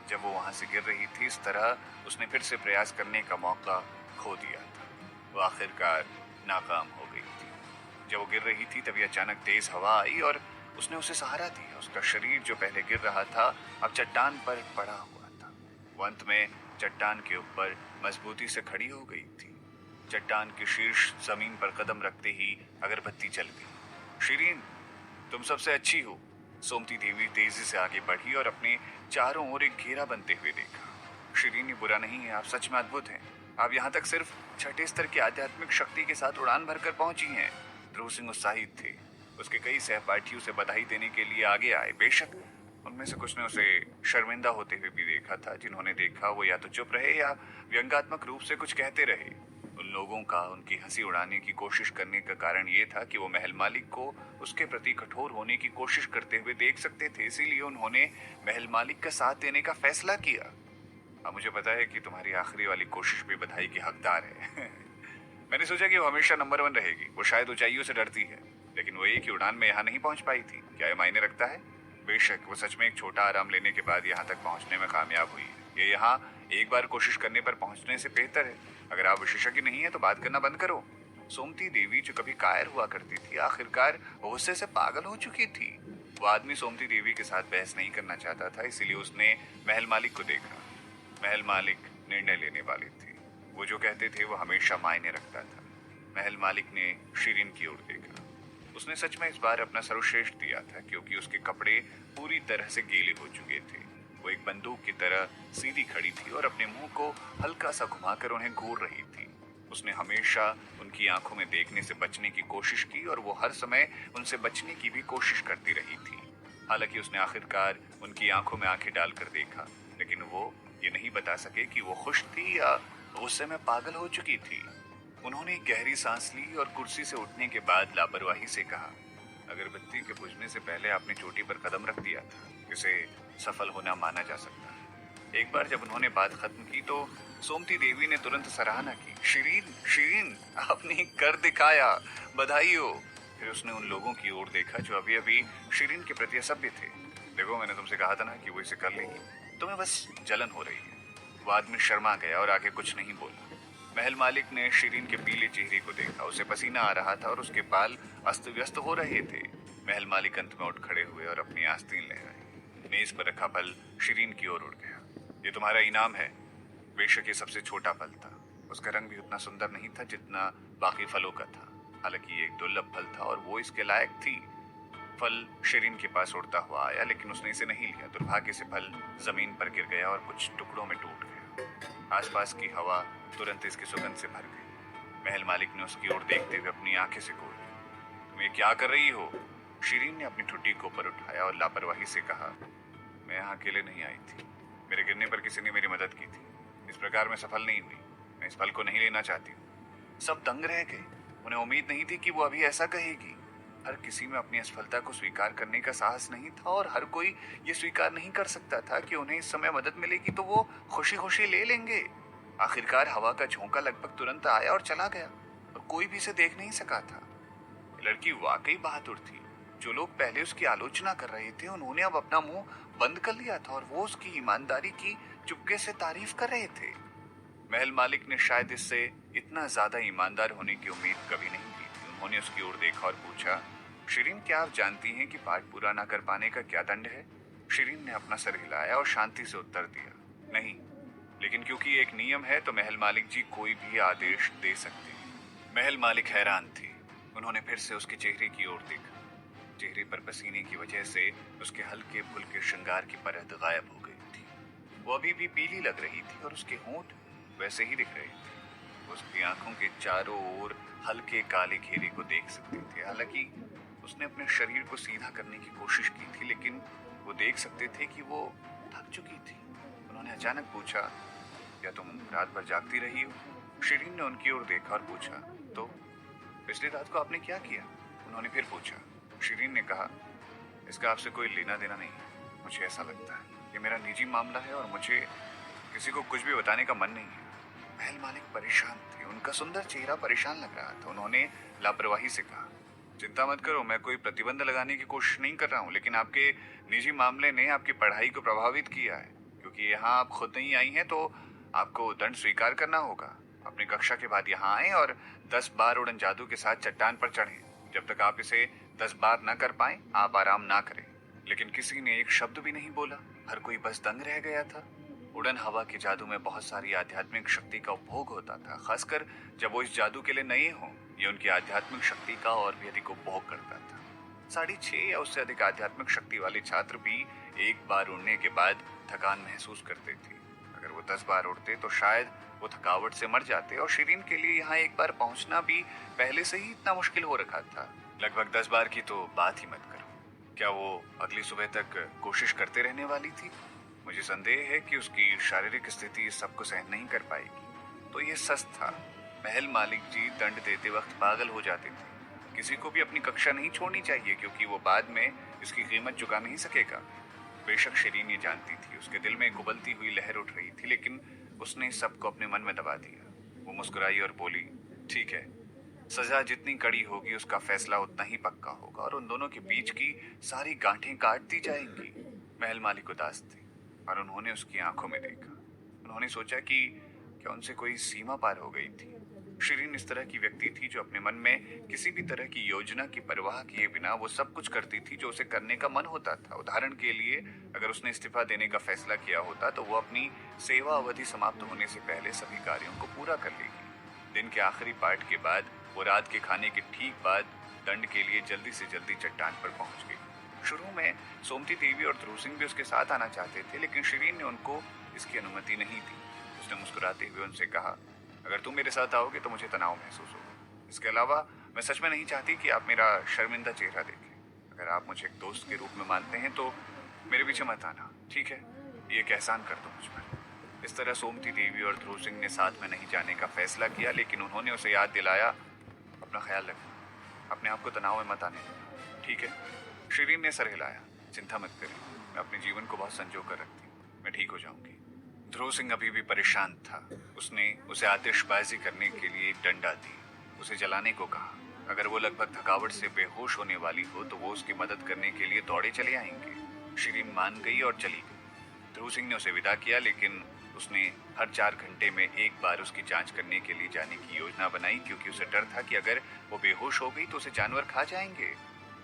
जब वो वहां से गिर रही थी, इस तरह उसने फिर से प्रयास करने का मौका खो दिया था। वो आखिरकार नाकाम हो गई थी। जब वो गिर रही थी तभी अचानक तेज हवा आई और उसने उसे सहारा दिया। उसका शरीर जो पहले गिर रहा था अब चट्टान पर पड़ा हुआ था। वो अंत में चट्टान के ऊपर मजबूती से खड़ी हो गई थी। चट्टान के शीर्ष जमीन पर कदम रखते ही अगरबत्ती जल गई। शिरीन, तुम सबसे अच्छी हो। सोमती देवी तेजी से आगे बढ़ी और अपने चारों ओर एक घेरा बनते हुए देखा। शिरीन, ये बुरा नहीं है, आप सच में अद्भुत हैं। आप यहाँ तक सिर्फ छठे स्तर की आध्यात्मिक शक्ति के साथ उड़ान भरकर पहुंची हैं। ध्रुव सिंह उत्साहित थे। उसके कई सहपाठी उसे बधाई देने के लिए आगे आए। बेशक उनमें से कुछ ने उसे शर्मिंदा होते हुए भी देखा था। जिन्होंने देखा वो या तो चुप रहे या व्यंग्यात्मक रूप से कुछ कहते रहे। उन लोगों का उनकी हंसी उड़ाने की कोशिश करने का कारण ये था कि वो महल मालिक को उसके प्रति कठोर होने की कोशिश करते हुए देख सकते थे। इसीलिए उन्होंने महल मालिक का साथ देने का फैसला किया। अब मुझे पता है कि तुम्हारी आखिरी वाली कोशिश भी बधाई की हकदार है। मैंने सोचा कि वो हमेशा नंबर 1 रहेगी। वो शायद ऊंचाइयों से डरती है, लेकिन वो एक ही उड़ान में यहाँ नहीं पहुंच पाई थी। क्या ये मायने रखता है? बेशक वो सच में एक छोटा आराम लेने के बाद यहाँ तक पहुंचने में कामयाब हुई है। ये यहाँ एक बार कोशिश करने पर पहुंचने से बेहतर है। अगर आप विशेषज्ञ नहीं है तो बात करना बंद करो। सोमती देवी, जो कभी कायर हुआ करती थी, आखिरकार गुस्से से पागल हो चुकी थी। वो आदमी सोमती देवी के साथ बहस नहीं करना चाहता था, इसीलिए उसने महल मालिक को देखा। महल मालिक निर्णय लेने वाले थे। वो जो कहते थे वो हमेशा मायने रखता था। महल मालिक ने शिरीन की ओर देखा। उसने सच में इस बार अपना सर्वश्रेष्ठ दिया था, क्योंकि उसके कपड़े पूरी तरह से गीले हो चुके थे। वो एक बंदूक की तरह सीधी खड़ी थी और अपने मुंह को हल्का सा घुमाकर उन्हें घूर रही थी। उसने हमेशा उनकी आंखों में देखने से बचने की कोशिश की और वो हर समय उनसे बचने की भी कोशिश करती रही थी। हालांकि उसने आखिरकार उनकी आंखों में आंखें डालकर देखा, लेकिन वो ये नहीं बता सके कि वो खुश थी या गुस्से में पागल हो चुकी थी। उन्होंने एक गहरी सांस ली और कुर्सी से उठने के बाद लापरवाही से कहा, अगरबत्ती के बुझने से पहले आपने चोटी पर कदम रख दिया था, इसे सफल होना माना जा सकता है। एक बार जब उन्होंने बात खत्म की तो सोमती देवी ने तुरंत सराहना की, शिरीन शिरीन, आपने कर दिखाया, बधाई हो। फिर उसने उन लोगों की ओर देखा जो अभी अभी शिरीन के प्रति असभ्य थे। देखो, मैंने तुमसे कहा था ना कि वो इसे कर लेगी, तुम्हें बस जलन हो रही है। वो आदमी शर्मा गया और आगे कुछ नहीं बोला। महल मालिक ने शिरीन के पीले चेहरे को देखा, उसे पसीना आ रहा था और उसके बाल अस्त व्यस्त हो रहे थे। महल मालिक अंत में उठ खड़े हुए और अपनी आस्तीन लहराई। मेज पर रखा फल शिरीन की ओर उड़ गया। ये तुम्हारा इनाम है। बेशक ये सबसे छोटा फल था। उसका रंग भी उतना सुंदर नहीं था जितना बाकी फलों का था। हालांकि ये एक दुर्लभ फल था और वो इसके लायक थी। फल शिरीन के पास उड़ता हुआ आया, लेकिन उसने इसे नहीं लिया। दुर्भाग्य से फल जमीन पर गिर गया और कुछ टुकड़ों में टूट गया। आसपास की हवा तुरंत इसकी सुगंध से भर गई। महल मालिक ने उसकी ओर देखते हुए अपनी आंखें से खोली। तुम ये क्या कर रही हो? शिरीन ने अपनी ठुड्डी को ऊपर उठाया और लापरवाही से कहा, मैं यहाँ अकेले नहीं आई थी। मेरे गिरने पर किसी ने मेरी मदद की थी। इस प्रकार मैं सफल नहीं हुई। मैं इस फल को नहीं लेना चाहती हूँ। सब दंग रह गए। उन्हें उम्मीद नहीं थी कि वो अभी ऐसा कहेगी। हर किसी में अपनी असफलता को स्वीकार करने का साहस नहीं था और हर कोई ये स्वीकार नहीं कर सकता था कि उन्हें इस समय मदद मिलेगी तो वो खुशी खुशी ले लेंगे। आखिरकार हवा का झोंका लगभग तुरंत आया और चला गया और कोई भी इसे देख नहीं सका था। लड़की वाकई बहादुर थी। जो लोग पहले उसकी आलोचना कर रहे थे उन्होंने अब अपना मुंह बंद कर लिया था और वो उसकी ईमानदारी की चुपके से तारीफ कर रहे थे। महल मालिक ने शायद इससे इतना ज्यादा ईमानदार होने की उम्मीद कभी नहीं की थी। उन्होंने उसकी ओर देखा और पूछा, शिरीन, क्या आप जानती हैं कि पाठ पूरा ना कर पाने का क्या दंड है? शिरीन ने अपना सर हिलाया और शांति से उत्तर दिया, नहीं, लेकिन क्योंकि एक नियम है तो महल मालिक जी कोई भी आदेश दे सकते हैं। महल मालिक हैरान थे। उन्होंने फिर से उसके चेहरे की ओर देखा। चेहरे पर पसीने की वजह से उसके हल्के फुल्के श्रृंगार की परत गायब हो गई थी। वो अभी भी पीली लग रही थी और उसके होंठ वैसे ही दिख रहे थे। उसकी आंखों के चारों ओर हल्के काले घेरे को देख सकते थे। हालांकि उसने अपने शरीर को सीधा करने की कोशिश की थी, लेकिन वो देख सकते थे कि वो थक चुकी थी। उन्होंने अचानक पूछा, क्या तुम रात भर जागती रही हो? शिरीन ने उनकी ओर देखा और पूछा, तो पिछली रात को आपने क्या किया? उन्होंने फिर पूछा। शिरीन ने कहा, इसका आपसे कोई लेना देना नहीं है। मुझे ऐसा लगता है ये मेरा निजी मामला है और मुझे किसी को कुछ भी बताने का मन नहीं है। महल मालिक परेशान थे। उनका सुंदर चेहरा परेशान लग रहा था। उन्होंने लापरवाही से कहा, चिंता मत करो, मैं कोई प्रतिबंध लगाने की कोशिश नहीं कर रहा हूँ, लेकिन आपके निजी मामले ने आपकी पढ़ाई को प्रभावित किया है। क्योंकि यहाँ आप खुद नहीं आई हैं तो आपको दंड स्वीकार करना होगा। अपनी कक्षा के बाद यहाँ आए और 10 बार उड़न जादू के साथ चट्टान पर चढ़े। जब तक आप इसे 10 बार न कर पाए आप आराम ना करें। लेकिन किसी ने एक शब्द भी नहीं बोला। हर कोई बस दंग रह गया था। उड़न हवा के जादू में बहुत सारी आध्यात्मिक शक्ति का उपभोग होता था, खासकर जब वो इस जादू के लिए नए हों। ये उनकी आध्यात्मिक शक्ति का और भी अधिक उपभोग करता था। 6.5 या उससे अधिक आध्यात्मिक शक्ति वाले छात्र भी एक बार उड़ने के बाद थकान महसूस करते थे। अगर वो 10 बार उड़ते तो शायद वो थकावट से मर जाते और शिरीन के लिए यहाँ एक बार पहुंचना भी पहले से ही इतना मुश्किल हो रखा था। लगभग 10 बार की तो बात ही मत करो। क्या वो अगली सुबह तक कोशिश करते रहने वाली थी? मुझे संदेह है कि उसकी शारीरिक स्थिति इस सबको सहन नहीं कर पाएगी। तो ये सच था। महल मालिक जी दंड देते वक्त पागल हो जाते थे। किसी को भी अपनी कक्षा नहीं छोड़नी चाहिए, क्योंकि वो बाद में इसकी कीमत चुका नहीं सकेगा। बेशक शिरीन ये जानती थी। उसके दिल में एक उबलती हुई लहर उठ रही थी, लेकिन उसने इस सबको अपने मन में दबा दिया। वो मुस्कुराई और बोली, ठीक है, सजा जितनी कड़ी होगी उसका फैसला उतना ही पक्का होगा और उन दोनों के बीच की सारी गांठें काट दी जाएंगी। महल मालिक उदास थे और उन्होंने उसकी आंखों में देखा। उन्होंने सोचा कि क्या उनसे कोई सीमा पार हो गई थी। शिरीन इस तरह की व्यक्ति थी जो अपने मन में किसी भी तरह की योजना की परवाह किए बिना वो सब कुछ करती थी जो उसे करने का मन होता था। उदाहरण के लिए, अगर उसने इस्तीफा देने का फैसला किया होता तो वो अपनी सेवा अवधि समाप्त होने से पहले सभी कार्यों को पूरा कर लेगी। दिन के आखिरी पाठ के बाद वो रात के खाने के ठीक बाद दंड के लिए जल्दी से जल्दी चट्टान पर पहुंच गई। शुरू में सोमती देवी और ध्रुव सिंह भी उसके साथ आना चाहते थे, लेकिन शिरीन ने उनको इसकी अनुमति नहीं दी। उसने मुस्कुराते हुए उनसे कहा, अगर तुम मेरे साथ आओगे तो मुझे तनाव महसूस होगा। इसके अलावा मैं सच में नहीं चाहती कि आप मेरा शर्मिंदा चेहरा देखें। अगर आप मुझे एक दोस्त के रूप में मानते हैं तो मेरे पीछे मत आना, ठीक है? ये एक एहसान कर दो मुझ पर। इस तरह सोमती देवी और ध्रुव सिंह ने साथ में नहीं जाने का फैसला किया, लेकिन उन्होंने उसे याद दिलाया, अपना ख्याल रखना, अपने आप को तनाव में मत आने देना, ठीक है? शिरीन ने सर हिलाया, चिंता मत करें, मैं अपने जीवन को बहुत संजो कर रखती हूँ, मैं ठीक हो जाऊंगी। ध्रुव सिंह अभी भी परेशान था। उसने उसे आतिशबाजी करने के लिए एक डंडा दी, उसे जलाने को कहा। अगर वो लगभग थकावट से बेहोश होने वाली हो तो वो उसकी मदद करने के लिए दौड़े चले आएंगे। शिरीन मान गई और चली गई। ध्रुव सिंह ने उसे विदा किया, लेकिन उसने हर 4 घंटे में एक बार उसकी जांच करने के लिए जाने की योजना बनाई, क्योंकि उसे डर था कि अगर वो बेहोश हो गई तो उसे जानवर खा जाएंगे।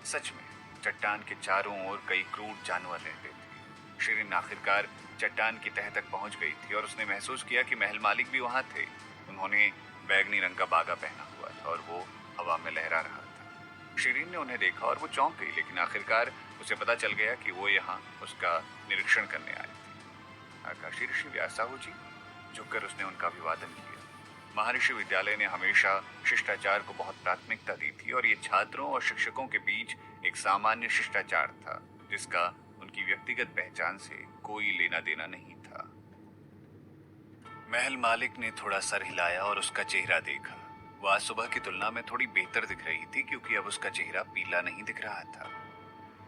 सच में चट्टान के चारों ओर कई क्रूर जानवर रहते थे। शिरीन आखिरकार चट्टान की तह तक पहुंच गई थी और उसने महसूस किया कि महल मालिक भी वहां थे। उन्होंने बैगनी रंग का बागा पहना हुआ था और वो हवा में लहरा रहा था। शिरीन ने उन्हें देखा और वो चौंक गई, लेकिन आखिरकार उसे पता चल गया कि वो यहाँ उसका निरीक्षण करने आए थे। आकाशी ऋषि व्यासाहु जी, झुककर उसने उनका अभिवादन किया। महर्षि विद्यालय ने हमेशा शिष्टाचार को बहुत प्राथमिकता दी थी और ये छात्रों और शिक्षकों के बीच एक सामान्य शिष्टाचार था, जिसका उनकी व्यक्तिगत पहचान से कोई लेना देना नहीं था। महल मालिक ने थोड़ा सर हिलाया और उसका चेहरा देखा। वह आज सुबह की तुलना में थोड़ी बेहतर दिख रही थी, क्योंकि अब उसका चेहरा पीला नहीं दिख रहा था।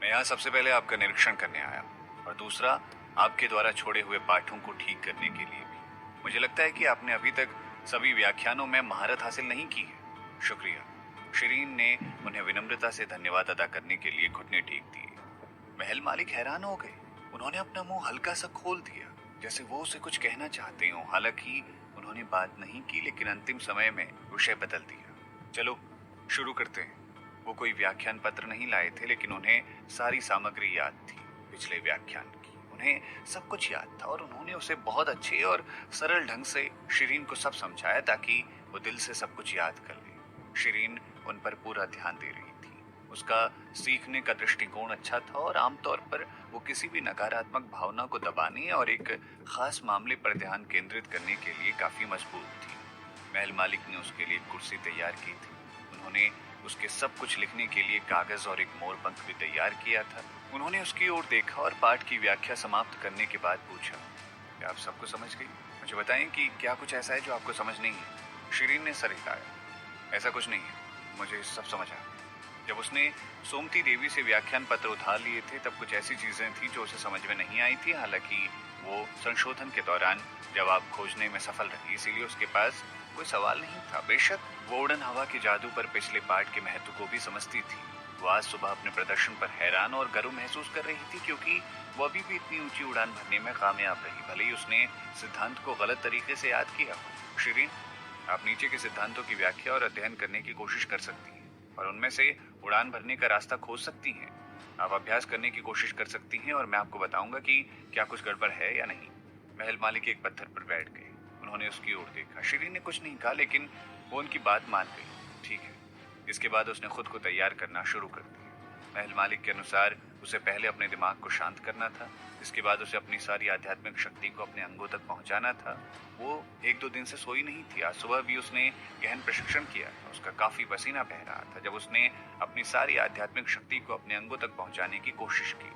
मैं यहाँ सबसे पहले आपका निरीक्षण करने आया हूँ, और दूसरा आपके द्वारा छोड़े हुए पाठों को ठीक करने के लिए भी। मुझे लगता है कि आपने अभी तक सभी व्याख्यानों में महारत हासिल नहीं की है। शुक्रिया। शिरीन ने उन्हें विनम्रता से धन्यवाद अदा करने के लिए घुटने टेक दिए। महल मालिक हैरान हो गए। उन्होंने अपना मुंह हल्का सा खोल दिया, जैसे वो उसे कुछ कहना चाहते हो। हालांकि उन्होंने बात नहीं की, लेकिन अंतिम समय में विषय बदल दिया। चलो शुरू करते हैं। वो कोई व्याख्यान पत्र नहीं लाए थे, लेकिन उन्हें सारी सामग्री याद थी पिछले व्याख्यान की। उन्हें सब कुछ याद था और उन्होंने उसे बहुत अच्छे और सरल ढंग से शिरीन को सब समझाया, ताकि वो दिल से सब कुछ याद कर ले। शिरीन उन पर पूरा ध्यान दे रही थी। उसका सीखने का दृष्टिकोण अच्छा था और आमतौर पर वो किसी भी नकारात्मक भावना को दबाने और एक खास मामले पर ध्यान केंद्रित करने के लिए काफी मजबूत थी। महल मालिक ने उसके लिए एक कुर्सी तैयार की थी। उन्होंने उसके सब कुछ लिखने के लिए कागज और एक मोरपंख भी तैयार किया था। उन्होंने उसकी ओर देखा और पाठ की व्याख्या समाप्त करने के बाद पूछा, क्या आप सबको समझ गई? मुझे बताएं कि क्या कुछ ऐसा है जो आपको समझ नहीं है? शिरीन ने सर हिलाया, ऐसा कुछ नहीं है, मुझे सब समझ आ गया। जब उसने सोमती देवी से व्याख्यान पत्र उधार लिए थे, तब कुछ ऐसी चीजें थी जो उसे समझ में नहीं आई थी। हालांकि वो संशोधन के दौरान जवाब खोजने में सफल रही, इसीलिए उसके पास कोई सवाल नहीं था। बेशक वो उड़न हवा के जादू पर पिछले पाठ के महत्व को भी समझती थी। वो आज सुबह अपने प्रदर्शन पर हैरान और गर्व महसूस कर रही थी, क्योंकि वो अभी भी इतनी ऊंची उड़ान भरने में कामयाब रही, भले ही उसने सिद्धांत को गलत तरीके से याद किया। शिरीन, आप नीचे के सिद्धांतों की व्याख्या और अध्ययन करने की कोशिश कर सकती हैं और उनमें से उड़ान भरने का रास्ता खोज सकती हैं। आप अभ्यास करने की कोशिश कर सकती हैं और मैं आपको बताऊंगा कि क्या कुछ गड़बड़ है या नहीं। महल मालिक एक पत्थर पर बैठ गए। उन्होंने उसकी ओर देखा। शिरीन ने कुछ नहीं कहा, लेकिन वो उनकी बात मान गई। ठीक है। इसके बाद उसने खुद को तैयार करना शुरू कर दिया। महल मालिक के अनुसार उसे पहले अपने दिमाग को शांत करना था। इसके बाद उसे अपनी सारी आध्यात्मिक शक्ति को अपने अंगों तक पहुंचाना था। वो 1-2 दिन से सोई नहीं थी। आज सुबह भी उसने गहन प्रशिक्षण किया था। उसका काफी पसीना बह रहा था जब उसने अपनी सारी आध्यात्मिक शक्ति को अपने अंगों तक पहुंचाने की कोशिश की।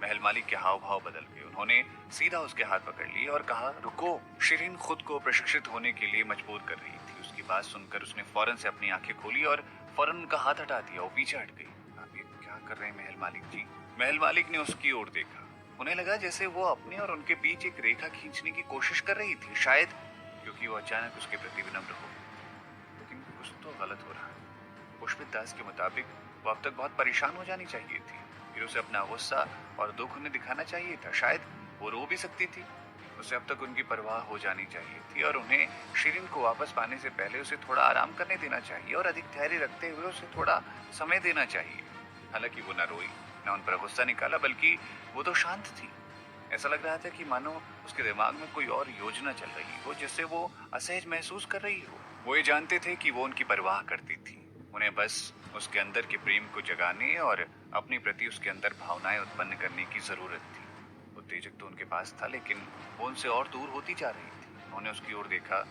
महल मालिक के हाव भाव बदल गए। उन्होंने सीधा उसके हाथ पकड़ लिए और कहा, रुको। शिरीन खुद को प्रशिक्षित होने के लिए मजबूर कर रही थी। उसकी बात सुनकर उसने फौरन से अपनी आंखें खोली और फौरन उनका हाथ हटा दिया। वो पीछे हट गई। आप ये क्या कर रहे हैं महल मालिक जी? महल मालिक ने उसकी ओर देखा। उन्हें लगा जैसे वो अपने और उनके बीच एक रेखा खींचने की कोशिश कर रही थी, शायद क्योंकि वो अचानक उसके प्रति विनम्र हो गई। लेकिन कुछ तो गलत हो रहा है। पुष्पित दास के मुताबिक वो अब तक बहुत परेशान हो जानी चाहिए थी। फिर उसे अपना गुस्सा और दुख उन्हें दिखाना चाहिए था। शायद वो रो भी सकती थी। उसे अब तक उनकी परवाह हो जानी चाहिए थी और उन्हें शिरीन को वापस पाने से पहले उसे थोड़ा आराम करने देना चाहिए और अधिक धैर्य रखते हुए उसे थोड़ा समय देना चाहिए। हालांकि वो न रोई, न उन पर गुस्सा निकाला, बल्कि वो तो शांत थी। ऐसा लग रहा था कि मानो उसके दिमाग में कोई और योजना चल रही हो, जिससे वो असहज महसूस कर रही हो। वो ये जानते थे कि वो उनकी परवाह करती थी। उन्हें बस उसके अंदर के प्रेम को जगाने और अपने प्रति उसके अंदर भावनाएं उत्पन्न करने की जरूरत थी। उत्तेजक तो उनके पास था, लेकिन वो उनसे और दूर होती जा रही थी। उन्होंने उसकी ओर देखा।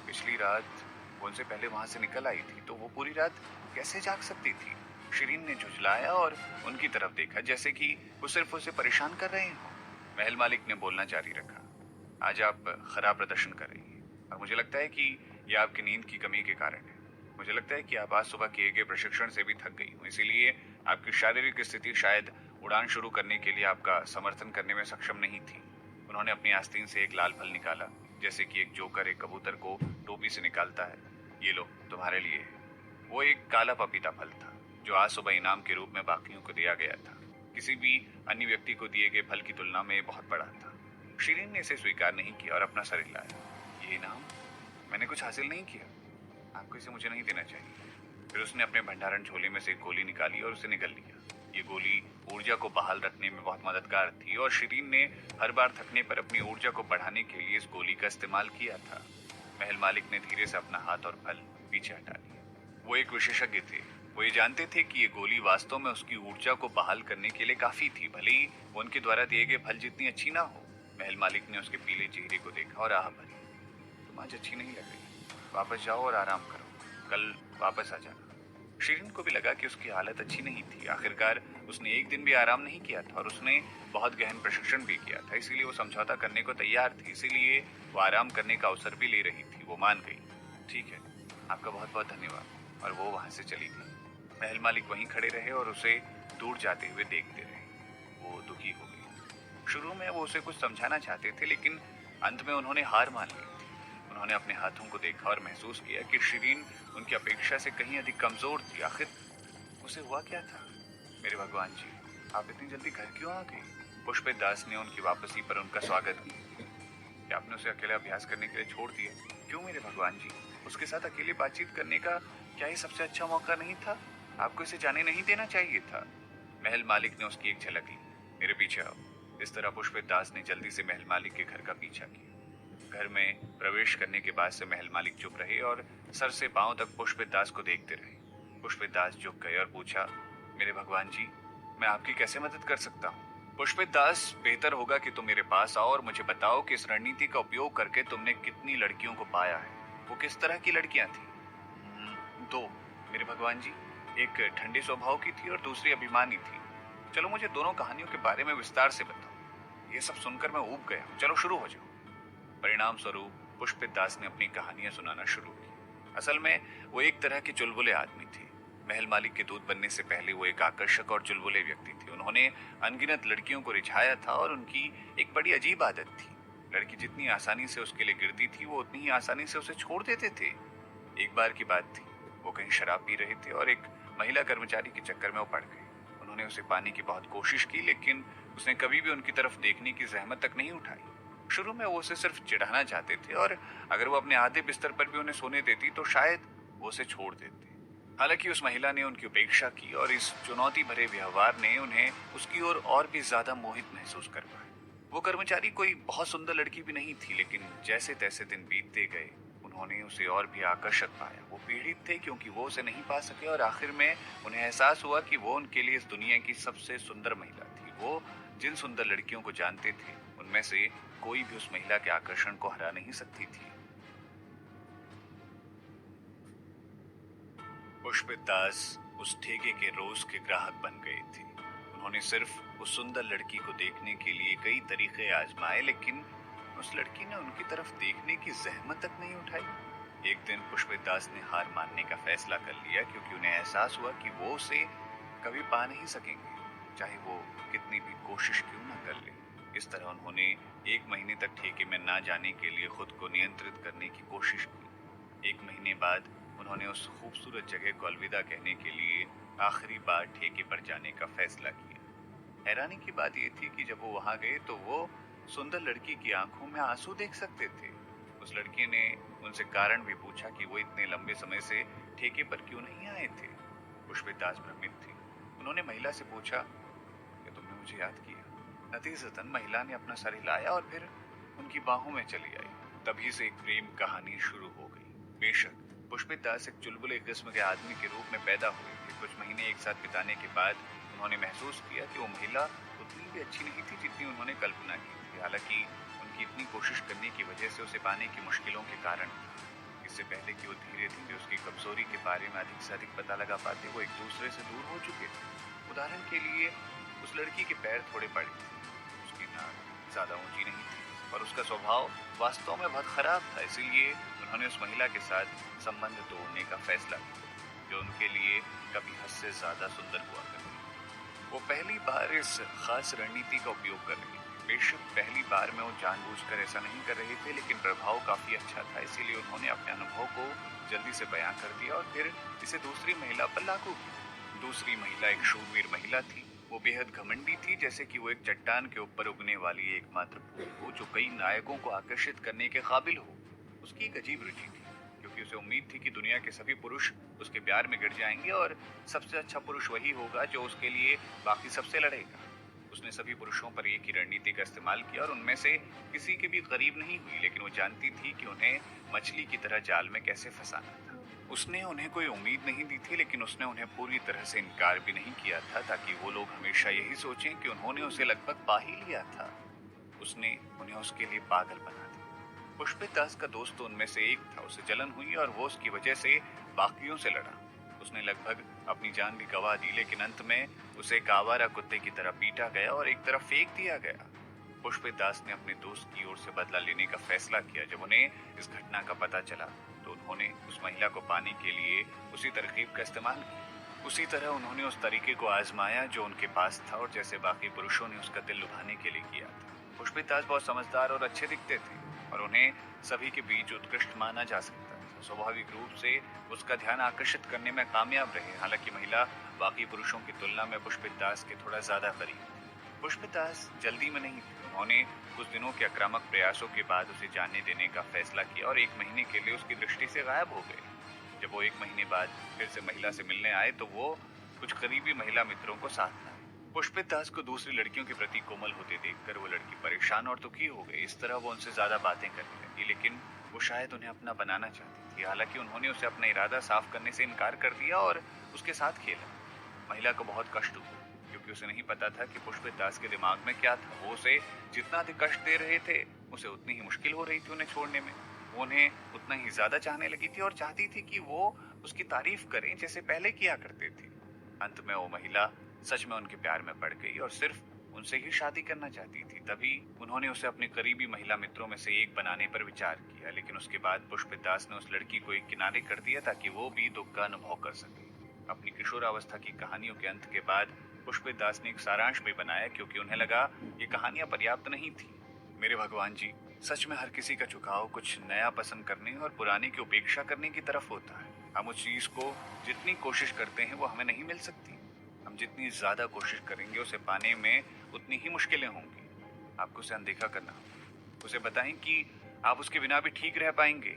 पिछली रात वो उनसे पहले वहां से निकल आई थी, तो वो पूरी रात कैसे जाग सकती थी? शिरीन ने झुंझलाया और उनकी तरफ देखा, जैसे कि वो सिर्फ उसे परेशान कर रहे हों। महल मालिक ने बोलना जारी रखा। आज आप खराब प्रदर्शन कर रही हैं और मुझे लगता है कि यह आपकी नींद की कमी के कारण है। मुझे लगता है कि आप आज सुबह किए गए प्रशिक्षण से भी थक गई हो, इसीलिए आपकी शारीरिक स्थिति शायद उड़ान शुरू करने के लिए आपका समर्थन करने में सक्षम नहीं थी। उन्होंने अपनी आस्तीन से एक लाल फल निकाला, जैसे कि एक जोकर एक कबूतर को टोपी से निकालता है। ये लो, तुम्हारे लिए है। वो एक काला पपीता फल था, जो आज सुबह इनाम के रूप में बाकियों को दिया गया था। किसी भी अन्य व्यक्ति को दिए गए फल की तुलना में बहुत बड़ा था। शिरीन ने इसे स्वीकार नहीं किया और अपना सर हिलाया। ये इनाम? मैंने कुछ हासिल नहीं किया। आपको इसे मुझे नहीं देना चाहिए। फिर उसने अपने भंडारण झोले में से एक गोली निकाली और उसे निगल लिया। ये गोली ऊर्जा को बहाल रखने में बहुत मददगार थी और शिरीन ने हर बार थकने पर अपनी ऊर्जा को बढ़ाने के लिए इस गोली का इस्तेमाल किया था। महल मालिक ने धीरे से अपना हाथ और फल पीछे हटा लिया। वो एक विशेषज्ञ थे। वो ये जानते थे कि ये गोली वास्तव में उसकी ऊर्जा को बहाल करने के लिए काफी थी, भले ही वो उनके द्वारा दिए गए फल जितनी अच्छी ना हो। महल मालिक ने उसके पीले चेहरे को देखा और आह भरी। तुम आज अच्छी नहीं लग रही। वापस जाओ और आराम करो। कल वापस आ जाना। शिरीन को भी लगा कि उसकी हालत अच्छी नहीं थी। आखिरकार उसने एक दिन भी आराम नहीं किया था और उसने बहुत गहन प्रशिक्षण भी किया था, इसीलिए वो समझौता करने को तैयार थी। इसीलिए वो आराम करने का अवसर भी ले रही थी। वो मान गई। ठीक है, आपका बहुत बहुत धन्यवाद। और वो वहां से चली गई। महल मालिक वहीं खड़े रहे और उसे दूर जाते हुए देखते रहे। वो दुखी हो गई। शुरू में वो उसे कुछ समझाना चाहते थे, लेकिन अंत में उन्होंने हार मान ली थी। उन्होंने अपने हाथों को देखा और महसूस किया कि शिरीन उनकी अपेक्षा से कहीं अधिक कमजोर थी। आखिर उसे हुआ क्या था? मेरे भगवान जी, आप इतनी जल्दी घर क्यों आ गई? पुष्पित दास ने उनकी वापसी पर उनका स्वागत किया। क्या आपने उसे अकेले अभ्यास करने के लिए छोड़ दिया? क्यों मेरे भगवान जी? उसके साथ अकेले बातचीत करने का क्या ये सबसे अच्छा मौका नहीं था? आपको इसे जाने नहीं देना चाहिए था। महल मालिक ने उसकी एक झलक ली। मेरे पीछे आओ। इस तरह पुष्पित दास ने जल्दी से महल मालिक के घर का पीछा किया। घर में प्रवेश करने के बाद से महल मालिक चुप रहे और सर से पांव तक पुष्पित दास को देखते रहे। पुष्पित दास झुक गए और पूछा, मेरे भगवान जी, मैं आपकी कैसे मदद कर सकता हूँ? पुष्पित दास, बेहतर होगा कि तुम मेरे पास आओ और मुझे बताओ कि इस रणनीति का उपयोग करके तुमने कितनी लड़कियों को पाया है। वो किस तरह की लड़कियां थी? दो, मेरे भगवान जी। एक ठंडे स्वभाव की थी और दूसरी अभिमानी थी। चलो मुझे दोनों कहानियों के बारे में विस्तार से बताओ। ये सब सुनकर मैं ऊब गया हूँ। चलो शुरू हो जाओ। परिणाम स्वरूप पुष्पित दास ने अपनी कहानियां सुनाना शुरू की। असल में वो एक तरह के चुलबुले आदमी थे। महल मालिक के दूत बनने से पहले वो एक आकर्षक और चुलबुले व्यक्ति थे। उन्होंने अनगिनत लड़कियों को रिझाया था और उनकी एक बड़ी अजीब आदत थी। लड़की जितनी आसानी से उसके लिए गिरती थी, वो उतनी ही आसानी से उसे छोड़ देते थे। एक बार की बात थी, वो कहीं शराब पी रहे थे और एक महिला कर्मचारी के चक्कर में वो पड़ गए। उन्होंने उसे पाने की बहुत कोशिश की, लेकिन उसने कभी भी उनकी तरफ देखने की जहमत तक नहीं उठाई। शुरू में वो उसे सिर्फ चिढ़ाना चाहते थे और अगर वो अपने आधे बिस्तर पर भी उन्हें सोने देती तो शायद वो उसे छोड़ देते। हालांकि उस महिला ने उनकी उपेक्षा की और इस चुनौती भरे व्यवहार ने उन्हें उसकी ओर और भी ज्यादा मोहित महसूस करवाया। वो कर्मचारी कोई बहुत सुंदर लड़की भी नहीं थी, लेकिन जैसे तैसे दिन बीतते गए उन्होंने उसे और भी आकर्षक पाया। वो पीड़ित थे क्योंकि वो उसे नहीं पा सके और आखिर में उन्हें एहसास हुआ कि वो उनके लिए इस दुनिया की सबसे सुंदर महिला थी। वो जिन सुंदर लड़कियों को जानते थे, उनमें से कोई भी उस महिला के आकर्षण को हरा नहीं सकती थी। पुष्पित दास उस ठेके के रोज के ग्राहक बन गए थे। उन्होंने सिर्फ उस सुंदर लड़की को देखने के लिए कई तरीके आजमाए, लेकिन उस लड़की ने उनकी तरफ देखने की जहमत तक नहीं उठाई। एक दिन पुष्पित दास ने हार मानने का फैसला कर लिया, क्योंकि उन्हें एहसास हुआ कि वो उसे कभी पा नहीं सकेंगे, चाहे वो कितनी भी कोशिश क्यों ना कर ले। इस तरह उन्होंने एक महीने तक ठेके में ना जाने के लिए खुद को नियंत्रित करने की कोशिश की। एक महीने बाद उन्होंने उस खूबसूरत जगह को अलविदा कहने के लिए आखिरी बार ठेके पर जाने का फैसला किया। हैरानी की बात यह थी कि जब वो वहां गए तो वो सुंदर लड़की की आंखों में आंसू देख सकते थे। उस लड़की ने उनसे कारण भी पूछा कि वो इतने लंबे समय से ठेके पर क्यों नहीं आए थे। पुष्पित दास भ्रमित थी। उन्होंने महिला से पूछा, क्या तुमने मुझे याद किया? नतीजतन महिला ने अपना सर हिलाया और फिर उनकी बाहों में चली आई। तभी से एक प्रेम कहानी शुरू हो गई। बेशक पुष्पित दास एक चुलबुले किस्म के आदमी के रूप में पैदा हुए थे। कुछ महीने एक साथ बिताने के बाद उन्होंने महसूस किया कि वो महिला उतनी भी अच्छी नहीं थी जितनी उन्होंने कल्पना की थी। हालांकि उनकी इतनी कोशिश करने की वजह से उसे पाने की मुश्किलों के कारण, इससे पहले कि वो धीरे धीरे उसकी कमजोरी के बारे में अधिक से अधिक पता लगा पाते, वो एक दूसरे से दूर हो चुके थे। उदाहरण के लिए उस लड़की के पैर थोड़े बड़े थे, उसकी नाक ज्यादा ऊंची नहीं थी और उसका स्वभाव वास्तव में बहुत खराब था। इसीलिए उन्होंने उस महिला के साथ संबंध तोड़ने का फैसला किया, जो उनके लिए कभी हद से ज्यादा सुंदर हुआ करती। वो पहली बार इस खास रणनीति का उपयोग कर रही थी। बेशक पहली बार में वो जानबूझकर ऐसा नहीं कर रहे थे, लेकिन प्रभाव काफी अच्छा था। इसीलिए उन्होंने अपने अनुभव को जल्दी से बयां कर दिया और फिर इसे दूसरी महिला पर लागू किया। दूसरी महिला एक शूरवीर महिला थी। वो बेहद घमंडी थी, जैसे कि वो एक चट्टान के ऊपर उगने वाली एकमात्र फूल हो जो कई नायकों को आकर्षित करने के काबिल हो। उसकी एक अजीब रुचि थी, क्योंकि उसे उम्मीद थी कि दुनिया के सभी पुरुष उसके प्यार में गिर जाएंगे और सबसे अच्छा पुरुष वही होगा जो उसके लिए बाकी सबसे लड़ेगा। उसने सभी पुरुषों पर एक ही रणनीति का इस्तेमाल किया और उनमें से किसी के भी करीब नहीं हुई, लेकिन वो जानती थी कि उन्हें मछली की तरह जाल में कैसे फंसाना था। उसने उन्हें कोई उम्मीद नहीं दी थी, लेकिन उसने उन्हें पूरी तरह से इनकार भी नहीं किया था, ताकि वो लोग हमेशा यही सोचें कि उन्होंने उसे लगभग पा ही लिया था। उसने उन्हें उसके लिए पागल बना दिया। पुष्पित दास का दोस्त तो उनमें से एक था। उसे जलन हुई और वो उसकी वजह से बाकियों से लड़ा। उसने लगभग अपनी जान भी गंवा दी, लेकिन अंत में उसे एक आवारा कुत्ते की तरह पीटा गया और एक तरफ फेंक दिया गया। पुष्पित दास ने अपने दोस्त की ओर से बदला लेने का फैसला किया। जब उन्हें इस घटना का पता चला तो उन्होंने उस महिला को पाने के लिए उसी तरकीब का इस्तेमाल किया। उसी तरह उन्होंने उस तरीके को आजमाया जो उनके पास था और जैसे बाकी पुरुषों ने उसका दिल लुभाने के लिए किया था। पुष्पित दास बहुत समझदार और अच्छे दिखते थे और उन्हें सभी के बीच उत्कृष्ट माना जा सकता था। स्वाभाविक रूप से उसका ध्यान आकर्षित करने में कामयाब रहे। हालांकि महिला बाकी पुरुषों की तुलना में पुष्पित दास के थोड़ा ज्यादा करीब थी। पुष्पित दास जल्दी में नहीं थे। उन्होंने कुछ दिनों के आक्रामक प्रयासों के बाद उसे जाने देने का फैसला किया और एक महीने के लिए उसकी दृष्टि से गायब हो गए। जब वो एक महीने बाद फिर से महिला से मिलने आए तो वो कुछ करीबी महिला मित्रों को साथ लाए। पुष्पित दास को दूसरी लड़कियों के प्रति कोमल होते देखकर वो लड़की परेशान और दुखी हो गई। इस तरह वो उनसे ज्यादा बातें करने लगी, लेकिन वो शायद उन्हें अपना बनाना चाहती थी। हालांकि उन्होंने उसे अपना इरादा साफ करने से इनकार कर दिया और उसके साथ खेला। महिला को बहुत कष्ट हुआ, क्योंकि उसे नहीं पता था कि पुष्पित दास के दिमाग में क्या था। वो उसे जितना अधिक कष्ट दे रहे थे, उसे उतनी ही मुश्किल हो रही थी उन्हें छोड़ने में। वो उन्हें उतना ही ज्यादा चाहने लगी थी और चाहती थी कि वो उसकी तारीफ करें जैसे पहले किया करते थे। अंत में वो महिला सच में उनके प्यार में पड़ गई और सिर्फ उनसे ही शादी करना चाहती थी। तभी उन्होंने उसे अपनी करीबी महिला मित्रों में से एक बनाने पर विचार किया, लेकिन उसके बाद पुष्पित दास ने उस लड़की को एक किनारे कर दिया ताकि वो भी दुख का अनुभव कर सके। अपनी किशोरावस्था की कहानियों के अंत के बाद पुष्पित दास ने एक सारांश भी बनाया, क्योंकि उन्हें लगा ये कहानियां पर्याप्त नहीं थी। मेरे भगवान जी, सच में हर किसी का झुकाव कुछ नया पसंद करने और पुराने की उपेक्षा करने की तरफ होता है। हम उस चीज को जितनी कोशिश करते हैं वो हमें नहीं मिल सकती। हम जितनी ज्यादा कोशिश करेंगे उसे पाने में उतनी ही मुश्किलें होंगी। आपको उसे अनदेखा करना होगा। उसे बताएं कि आप उसके बिना भी ठीक रह पाएंगे।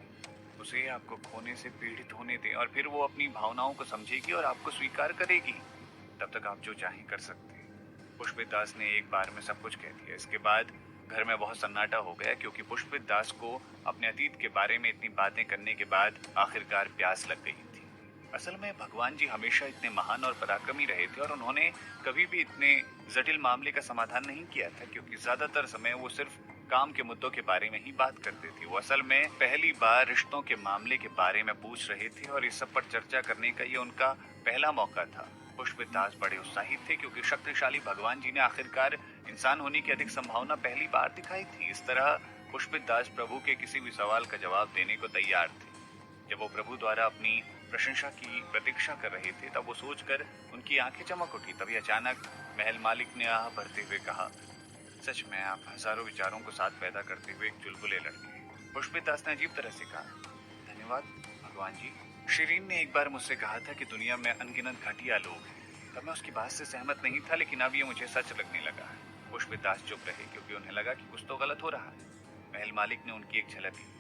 उसे आपको खोने से पीड़ित होने दें और फिर वो अपनी भावनाओं को समझेगी और आपको स्वीकार करेगी। तब तक आप जो चाहें कर सकते हैं। पुष्पित दास ने एक बार में सब कुछ कह दिया। इसके बाद घर में बहुत सन्नाटा हो गया, क्योंकि पुष्पित दास को अपने अतीत के बारे में इतनी बातें करने के बाद आखिरकार प्यास लग गई थी। असल में भगवान जी हमेशा इतने महान और पराक्रमी रहे थे और उन्होंने कभी भी इतने जटिल मामले का समाधान नहीं किया था, क्योंकि ज्यादातर समय वो सिर्फ काम के मुद्दों के बारे में ही बात करते थे। वो असल में पहली बार रिश्तों के मामले के बारे में पूछ रहे थे और इस सब पर चर्चा करने का ये उनका पहला मौका था। पुष्पित दास बड़े उत्साहित थे, क्योंकि शक्तिशाली भगवान जी ने आखिरकार इंसान होने की अधिक संभावना पहली बार दिखाई थी। इस तरह पुष्पित दास प्रभु के किसी भी सवाल का जवाब देने को तैयार थे। जब वो प्रभु द्वारा अपनी प्रशंसा की प्रतीक्षा कर रहे थे, तब वो सोचकर उनकी आंखें चमक उठी। तभी अचानक महल मालिक ने आह भरते हुए कहा, सच में आप हजारों विचारों को साथ पैदा करते हुए एक चुलबुले लड़के। पुष्पित दास ने अजीब तरह से कहा, धन्यवाद भगवान जी। शिरीन ने एक बार मुझसे कहा था कि दुनिया में अनगिनत घटिया लोग हैं। तब मैं उसकी बात से सहमत नहीं था, लेकिन अब ये मुझे सच लगने लगा है। पुष्पित दास चुप रहे, क्योंकि उन्हें लगा कि कुछ तो गलत हो रहा है। महल मालिक ने उनकी एक झलक दी।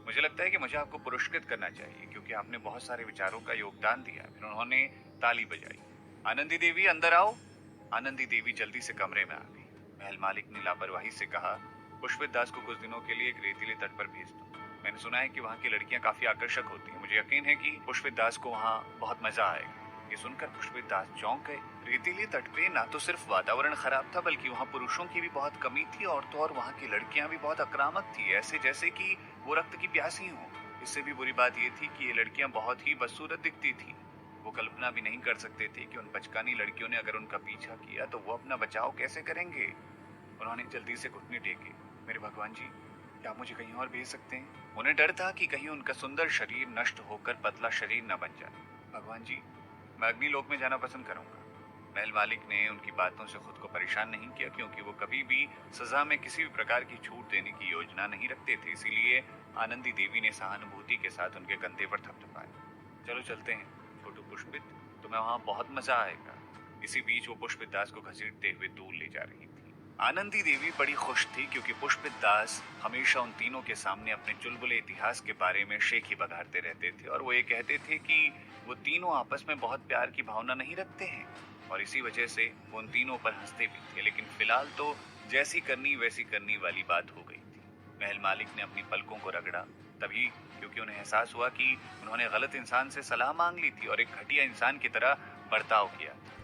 मुझे लगता है कि मुझे आपको पुरस्कृत करना चाहिए, क्योंकि आपने बहुत सारे विचारों का योगदान दिया। फिर उन्होंने ताली बजाई। आनंदी देवी, अंदर आओ। आनंदी देवी जल्दी से कमरे में आ गई। महल मालिक ने लापरवाही से कहा, पुष्पित दास को कुछ दिनों के लिए एक रेतीले तट पर भेज दो। मैंने सुना है कि वहाँ की लड़कियां काफी आकर्षक होती हैं। मुझे यकीन है कि पुष्पित दास को वहाँ बहुत मजा आएगा। ये सुनकर पुष्पित दास चौंक गए। रेतीले तट पे ना तो सिर्फ वातावरण खराब था, बल्कि वहाँ पुरुषों की भी बहुत कमी थी और वहाँ की लड़कियां भी बहुत आक्रामक थी, ऐसे जैसे कि वो रक्त की प्यासी हों। इससे भी बुरी बात ये थी कि ये लड़कियां बहुत ही बदसूरत दिखती थी। वो कल्पना भी नहीं कर सकते थे कि उन बचकानी लड़कियों ने अगर उनका पीछा किया तो वो अपना बचाव कैसे करेंगे। उन्होंने जल्दी से घुटने टेके। मेरे भगवान जी, क्या आप मुझे कहीं और भेज सकते हैं? उन्हें डर था कि कहीं उनका सुंदर शरीर नष्ट होकर पतला शरीर न बन जाए। भगवान जी, मैं अग्निलोक में जाना पसंद करूंगा। महल मालिक ने उनकी बातों से खुद को परेशान नहीं किया, क्योंकि वो कभी भी सजा में किसी भी प्रकार की छूट देने की योजना नहीं रखते थे। इसीलिए आनंदी देवी ने सहानुभूति के साथ उनके कंधे पर थपथपाया। चलो चलते हैं छोटू पुष्पित, तुम्हें वहां बहुत मजा आएगा। इसी बीच वो पुष्पित दास को घसीटते हुए दूर ले जा रही थी। आनंदी देवी बड़ी खुश थी, क्योंकि पुष्पित दास हमेशा उन तीनों के सामने अपने चुलबुले इतिहास के बारे में शेखी बघारते रहते थे, और वो ये कहते थे कि वो तीनों आपस में बहुत प्यार की भावना नहीं रखते हैं, और इसी वजह से वो उन तीनों पर हंसते भी थे। लेकिन फिलहाल तो जैसी करनी वैसी करनी वाली बात हो गई थी। महल मालिक ने अपनी पलकों को रगड़ा, तभी क्योंकि उन्हें एहसास हुआ कि उन्होंने गलत इंसान से सलाह मांग ली थी और एक घटिया इंसान की तरह बर्ताव किया था।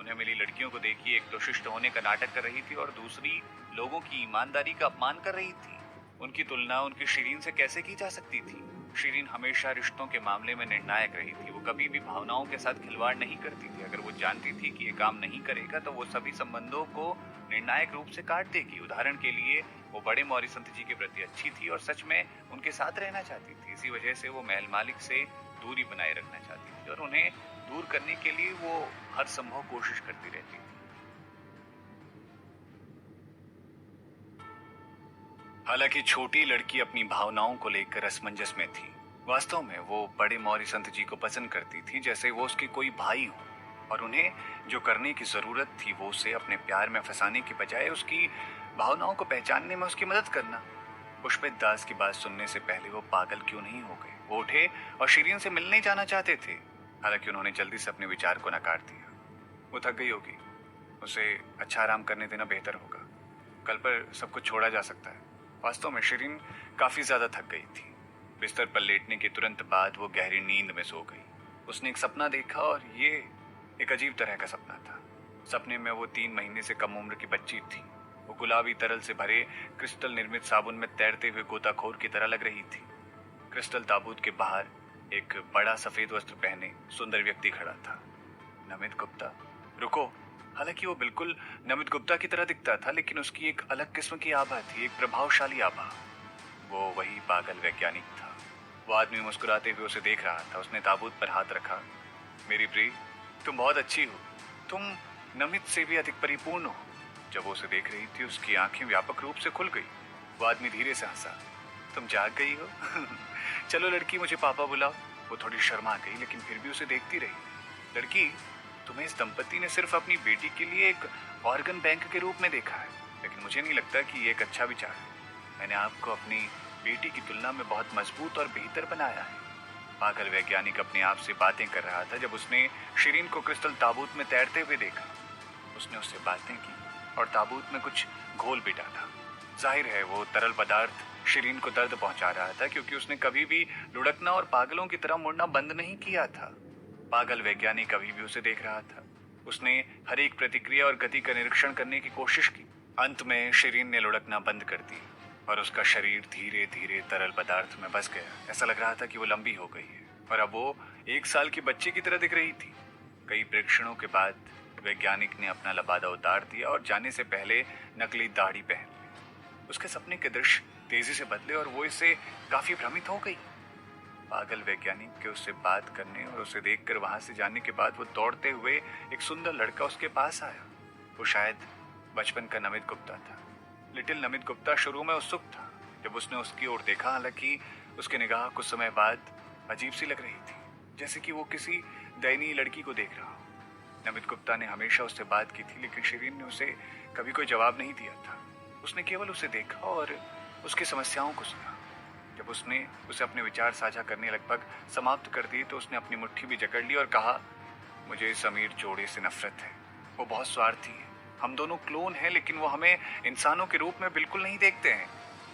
उन्हें मिली लड़कियों को देखिए, एक तो शिष्ट होने का नाटक कर रही थी और दूसरी लोगों की ईमानदारी का अपमान कर रही थी। उनकी तुलना उनकी शिरीन से कैसे की जा सकती थी? शिरीन हमेशा रिश्तों के मामले में निर्णायक रही थी। वो कभी भी भावनाओं के साथ खिलवाड़ नहीं करती थी। अगर वो जानती थी कि ये काम नहीं करेगा तो वो सभी संबंधों को निर्णायक रूप से काट देगी। उदाहरण के लिए, वो बड़े मौर्य संत जी के प्रति अच्छी थी और सच में उनके साथ रहना चाहती थी। इसी वजह से वो महल मालिक से दूरी बनाए रखना चाहती थी और उन्हें दूर करने के लिए वो हर संभव कोशिश करती रहती थी। हालांकि छोटी लड़की अपनी भावनाओं को लेकर असमंजस में थी। वास्तव में वो बड़े मौर्य संत जी को पसंद करती थी, जैसे वो उसके कोई भाई हो, और उन्हें जो करने की जरूरत थी वो उसे अपने प्यार में फंसाने की बजाय उसकी भावनाओं को पहचानने में उसकी मदद करना। पुष्पित दास की बात सुनने से पहले वो पागल क्यों नहीं हो गए। वो उठे और शिरीन से मिलने जाना चाहते थे। हालांकि उन्होंने जल्दी से अपने विचार को नकार दिया। वो थक गई होगी, उसे अच्छा आराम करने देना बेहतर होगा। कल पर सब कुछ छोड़ा जा सकता है। वास्तव में शिरीन काफी ज्यादा थक गई थी। बिस्तर पर लेटने के तुरंत बाद वो गहरी नींद में सो गई। उसने एक सपना देखा, और ये एक अजीब तरह का सपना था। सपने में वो 3 महीने से कम उम्र की बच्ची थी। वो गुलाबी तरल से भरे क्रिस्टल निर्मित साबुन में तैरते हुए गोताखोर की तरह लग रही थी। क्रिस्टल ताबूत के बाहर एक बड़ा सफेद वस्त्र पहने सुंदर व्यक्ति खड़ा था। नमित गुप्ता, रुको। हालांकि वो बिल्कुल नमित गुप्ता की तरह दिखता था, लेकिन उसकी एक अलग किस्म की आभा थी, एक प्रभावशाली आभा। वो वही पागल वैज्ञानिक था। वो आदमी मुस्कुराते हुए उसे देख रहा था। उसने ताबूत पर हाथ रखा। मेरी प्रिय, तुम बहुत अच्छी हो। तुम नमित से भी अधिक परिपूर्ण हो। जब वो उसे देख रही थी, उसकी आंखें व्यापक रूप से खुल गई। वो आदमी धीरे से हंसा। तुम जाग गई हो? चलो लड़की, मुझे पापा बुलाओ। वो थोड़ी शर्मा गई, लेकिन फिर भी उसे देखती रही। लड़की, तुम्हें इस दंपति ने सिर्फ अपनी बेटी के लिए एक ऑर्गन बैंक के रूप में देखा है, लेकिन मुझे नहीं लगता कि ये एक अच्छा विचार है। मैंने आपको अपनी बेटी की तुलना में बहुत मजबूत और बेहतर बनाया है। पागल वैज्ञानिक अपने आप से बातें कर रहा था जब उसने शिरीन को क्रिस्टल ताबूत में तैरते हुए देखा। उसने उससे बातें की और ताबूत में कुछ घोल भी डाला। जाहिर है वो तरल पदार्थ शिरीन को दर्द पहुंचा रहा था, क्योंकि उसने कभी भी लुढ़कना और पागलों की तरह मुड़ना बंद नहीं किया था। पागल वैज्ञानिक अभी भी उसे देख रहा था। उसने हर एक प्रतिक्रिया और गति का निरीक्षण करने की कोशिश की। अंत में शिरीन ने लुढ़कना बंद कर दिया और उसका शरीर धीरे धीरे तरल पदार्थ में बस गया। ऐसा लग रहा था कि वो लंबी हो गई है और अब वो 1 साल की बच्ची की तरह दिख रही थी। कई परीक्षणों के बाद वैज्ञानिक ने अपना लबादा उतार दिया और जाने से पहले नकली दाढ़ी पहन ली। उसके सपने के दृश्य तेजी से बदले और वो इससे काफी भ्रमित हो गई। पागल वैज्ञानिक के उससे बात करने और उसे देखकर वहां से जाने के बाद वो दौड़ते हुए एक सुंदर लड़का उसके पास आया। वो शायद बचपन का नमित गुप्ता था। लिटिल नमित गुप्ता शुरू में उत्सुक था जब उसने उसकी ओर देखा। हालांकि उसकी निगाह कुछ समय बाद अजीब सी लग रही थी, जैसे कि वो किसी दयनीय लड़की को देख रहा हो। नमित गुप्ता ने हमेशा उससे बात की थी, लेकिन शिरीन ने उसे कभी कोई जवाब नहीं दिया था। उसने केवल उसे देखा और उसकी समस्याओं को सुना। जब उसने उसे अपने विचार साझा करने लगभग समाप्त कर दिए तो उसने अपनी मुट्ठी भी जकड़ ली और कहा, मुझे समीर जोड़े से नफरत है। वो बहुत स्वार्थी है। हम दोनों क्लोन हैं, लेकिन वो हमें इंसानों के रूप में बिल्कुल नहीं देखते हैं।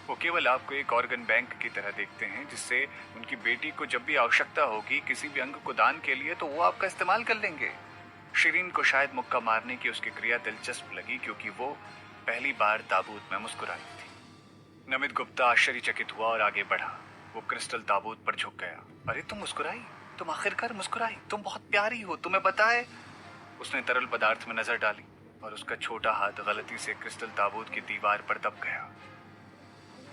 वो केवल आपको एक ऑर्गन बैंक की तरह देखते हैं, जिससे उनकी बेटी को जब भी आवश्यकता होगी किसी भी अंग को दान के लिए तो वो आपका इस्तेमाल कर लेंगे। शिरीन को शायद मुक्का मारने की उसकी क्रिया दिलचस्प लगी, क्योंकि वो पहली बार ताबूत में मुस्कुराई थी। नमित गुप्ता आश्चर्यचकित हुआ और आगे बढ़ा। वो क्रिस्टल ताबूत पर झुक गया। अरे तुम मुस्कुराई, तुम आखिरकार मुस्कुराई, तुम बहुत प्यारी हो, तुम्हें पता है। उसने तरल पदार्थ में नजर डाली और उसका छोटा हाथ गलती से क्रिस्टल ताबूत की दीवार पर दब गया।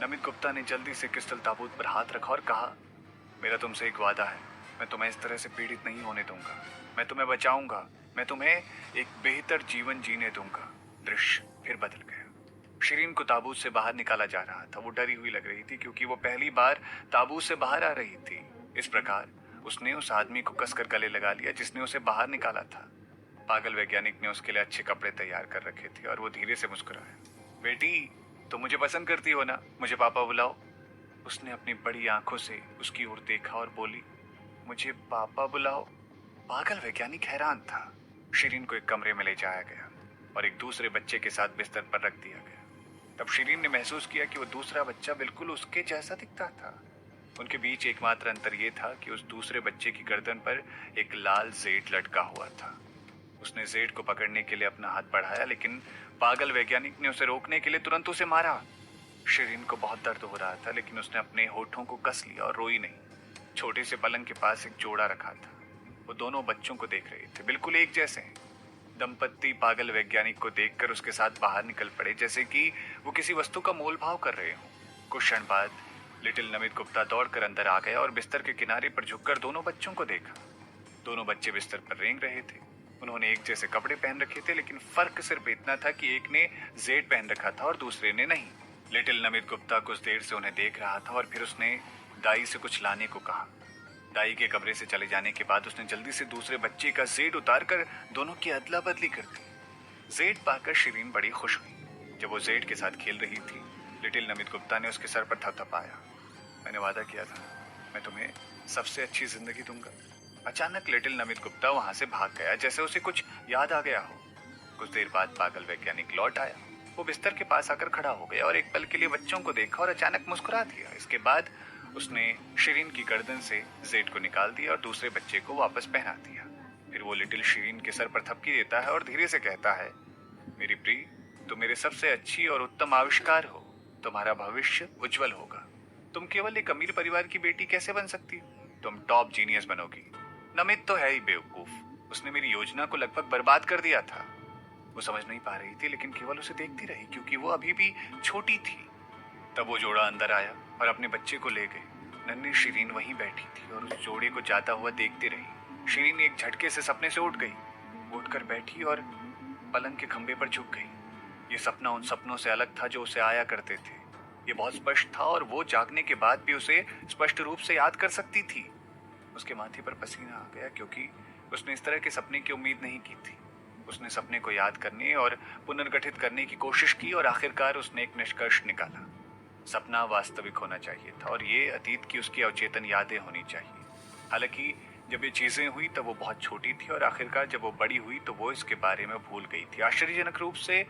नमित गुप्ता ने जल्दी से क्रिस्टल ताबूत पर हाथ रखा और कहा, मेरा तुमसे एक वादा है, मैं तुम्हें इस तरह से पीड़ित नहीं होने दूंगा। मैं तुम्हें बचाऊंगा, मैं तुम्हें एक बेहतर जीवन जीने दूंगा। दृश्य फिर बदल गया। शिरीन को ताबूत से बाहर निकाला जा रहा था। वो डरी हुई लग रही थी, क्योंकि वो पहली बार ताबूत से बाहर आ रही थी। इस प्रकार उसने उस आदमी को कसकर गले लगा लिया जिसने उसे बाहर निकाला था। पागल वैज्ञानिक ने उसके लिए अच्छे कपड़े तैयार कर रखे थे और वो धीरे से मुस्कुराया। बेटी, तुम मुझे पसंद करती हो ना, मुझे पापा बुलाओ। उसने अपनी बड़ी आंखों से उसकी ओर देखा और बोली, मुझे पापा बुलाओ। पागल वैज्ञानिक हैरान था। शिरीन को एक कमरे में ले जाया गया और एक दूसरे बच्चे के साथ बिस्तर पर रख दिया गया। तब शिरीन ने महसूस किया कि वो दूसरा बच्चा बिल्कुल उसके जैसा दिखता था। उनके बीच एकमात्र अंतर ये था कि उस दूसरे बच्चे की गर्दन पर एक लाल जेड लटका हुआ था। उसने जेड को पकड़ने के लिए अपना हाथ बढ़ाया, लेकिन पागल वैज्ञानिक ने उसे रोकने के लिए तुरंत उसे मारा। शिरीन को बहुत दर्द हो रहा था, लेकिन उसने अपने होठों को कस लिया और रोई नहीं। छोटे से पलंग के पास एक जोड़ा रखा था। वो दोनों बच्चों को देख रहे थे, बिल्कुल एक जैसे। दंपत्ति पागल वैज्ञानिक को देखकर उसके साथ बाहर निकल पड़े, जैसे कि वो किसी वस्तु का मोल भाव कर रहे हों। कुछ क्षण बाद लिटिल नमित गुप्ता दौड़कर अंदर आ गया और बिस्तर के किनारे पर झुककर दोनों बच्चों को देखा। दोनों बच्चे बिस्तर पर रेंग रहे थे। उन्होंने एक जैसे कपड़े पहन रखे थे, लेकिन फर्क सिर्फ इतना था कि एक ने जेड पहन रखा था और दूसरे ने नहीं। लिटिल नमित गुप्ता कुछ देर से उन्हें देख रहा था और फिर उसने दाई से कुछ लाने को कहा। दाई के कमरे से चले जाने के बाद उसने जल्दी से दूसरे बच्चे का जेड उतारकर दोनों की अदला बदली कर दी। जेड पाकर शिरीन बड़ी खुश हुई। जब वो जेड के साथ खेल रही थी, लिटिल नमित गुप्ता ने उसके सर पर थपथपाया। मैंने वादा किया था, मैं तुम्हें सबसे अच्छी जिंदगी दूंगा। अचानक लिटिल नमित गुप्ता वहां से भाग गया, जैसे उसे कुछ याद आ गया हो। कुछ देर बाद पागल वैज्ञानिक लौट आया। वो बिस्तर के पास आकर खड़ा हो गया और एक पल के लिए बच्चों को देखा और अचानक मुस्कुरा दिया। इसके बाद उसने शिरीन की गर्दन से जेड को निकाल दिया और दूसरे बच्चे को वापस पहना दिया। फिर वो लिटिल शिरीन के सर पर थपकी देता है और धीरे से कहता है, मेरी प्रिय, तुम मेरे सबसे अच्छी और उत्तम आविष्कार हो। तुम्हारा भविष्य उज्जवल होगा। तुम केवल एक अमीर परिवार की बेटी कैसे बन सकती हो? तुम टॉप जीनियस बनोगी। नमित तो है ही बेवकूफ, उसने मेरी योजना को लगभग बर्बाद कर दिया था। वो समझ नहीं पा रही थी, लेकिन केवल उसे देखती रही, क्योंकि वो अभी भी छोटी थी। तब वो जोड़ा अंदर आया और अपने बच्चे को ले गए। नन्ही शिरीन वहीं बैठी थी और उस जोड़े को जाता हुआ देखती रही। शिरीन एक झटके से सपने से उठ गई। उठकर बैठी और पलंग के खंभे पर झुक गई। ये सपना उन सपनों से अलग था जो उसे आया करते थे। ये बहुत स्पष्ट था और वो जागने के बाद भी उसे स्पष्ट रूप से याद कर सकती थी। उसके माथे पर पसीना आ गया, क्योंकि उसने इस तरह के सपने की उम्मीद नहीं की थी। उसने सपने को याद करने और पुनर्गठित करने की कोशिश की और आखिरकार उसने एक निष्कर्ष निकाला। सपना वास्तविक होना चाहिए था और ये अतीत की उसकी अवचेतन यादें होनी चाहिए। हालांकि जब ये चीजें हुई तब वो बहुत छोटी थी और आखिरकार जब वो बड़ी हुई तो वो इसके बारे में भूल गई थी। आश्चर्यजनक रूप से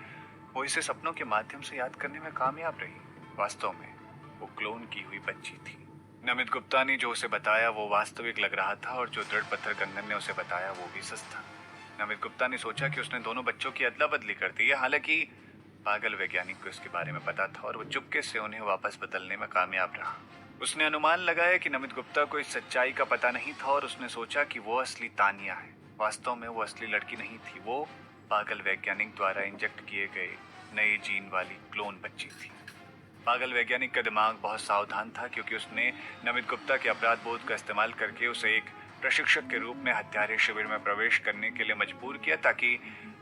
वो इसे सपनों के माध्यम से याद करने में कामयाब रही। वास्तव में वो क्लोन की हुई बच्ची थी। नमित गुप्ता ने जो उसे बताया वो वास्तविक लग रहा था और जो दृढ़ पत्थर गंगन ने उसे बताया वो भी सच था। नमित गुप्ता ने सोचा कि उसने दोनों बच्चों की अदला बदली कर दी है। हालांकि पागल वैज्ञानिक को इसके बारे में पता था और वो चुपके से उन्हें वापस बदलने में कामयाब रहा। उसने अनुमान लगाया कि नमित गुप्ता को इस सच्चाई का पता नहीं था और उसने सोचा कि वो असली तानिया है। वास्तव में वो असली लड़की नहीं थी, वो पागल वैज्ञानिक द्वारा इंजेक्ट किए गए नए जीन वाली क्लोन बच्ची थी। पागल वैज्ञानिक का दिमाग बहुत सावधान था, क्योंकि उसने नमित गुप्ता के अपराध बोध का इस्तेमाल करके उसे एक प्रशिक्षक के रूप में हत्यारे शिविर में प्रवेश करने के लिए मजबूर किया, ताकि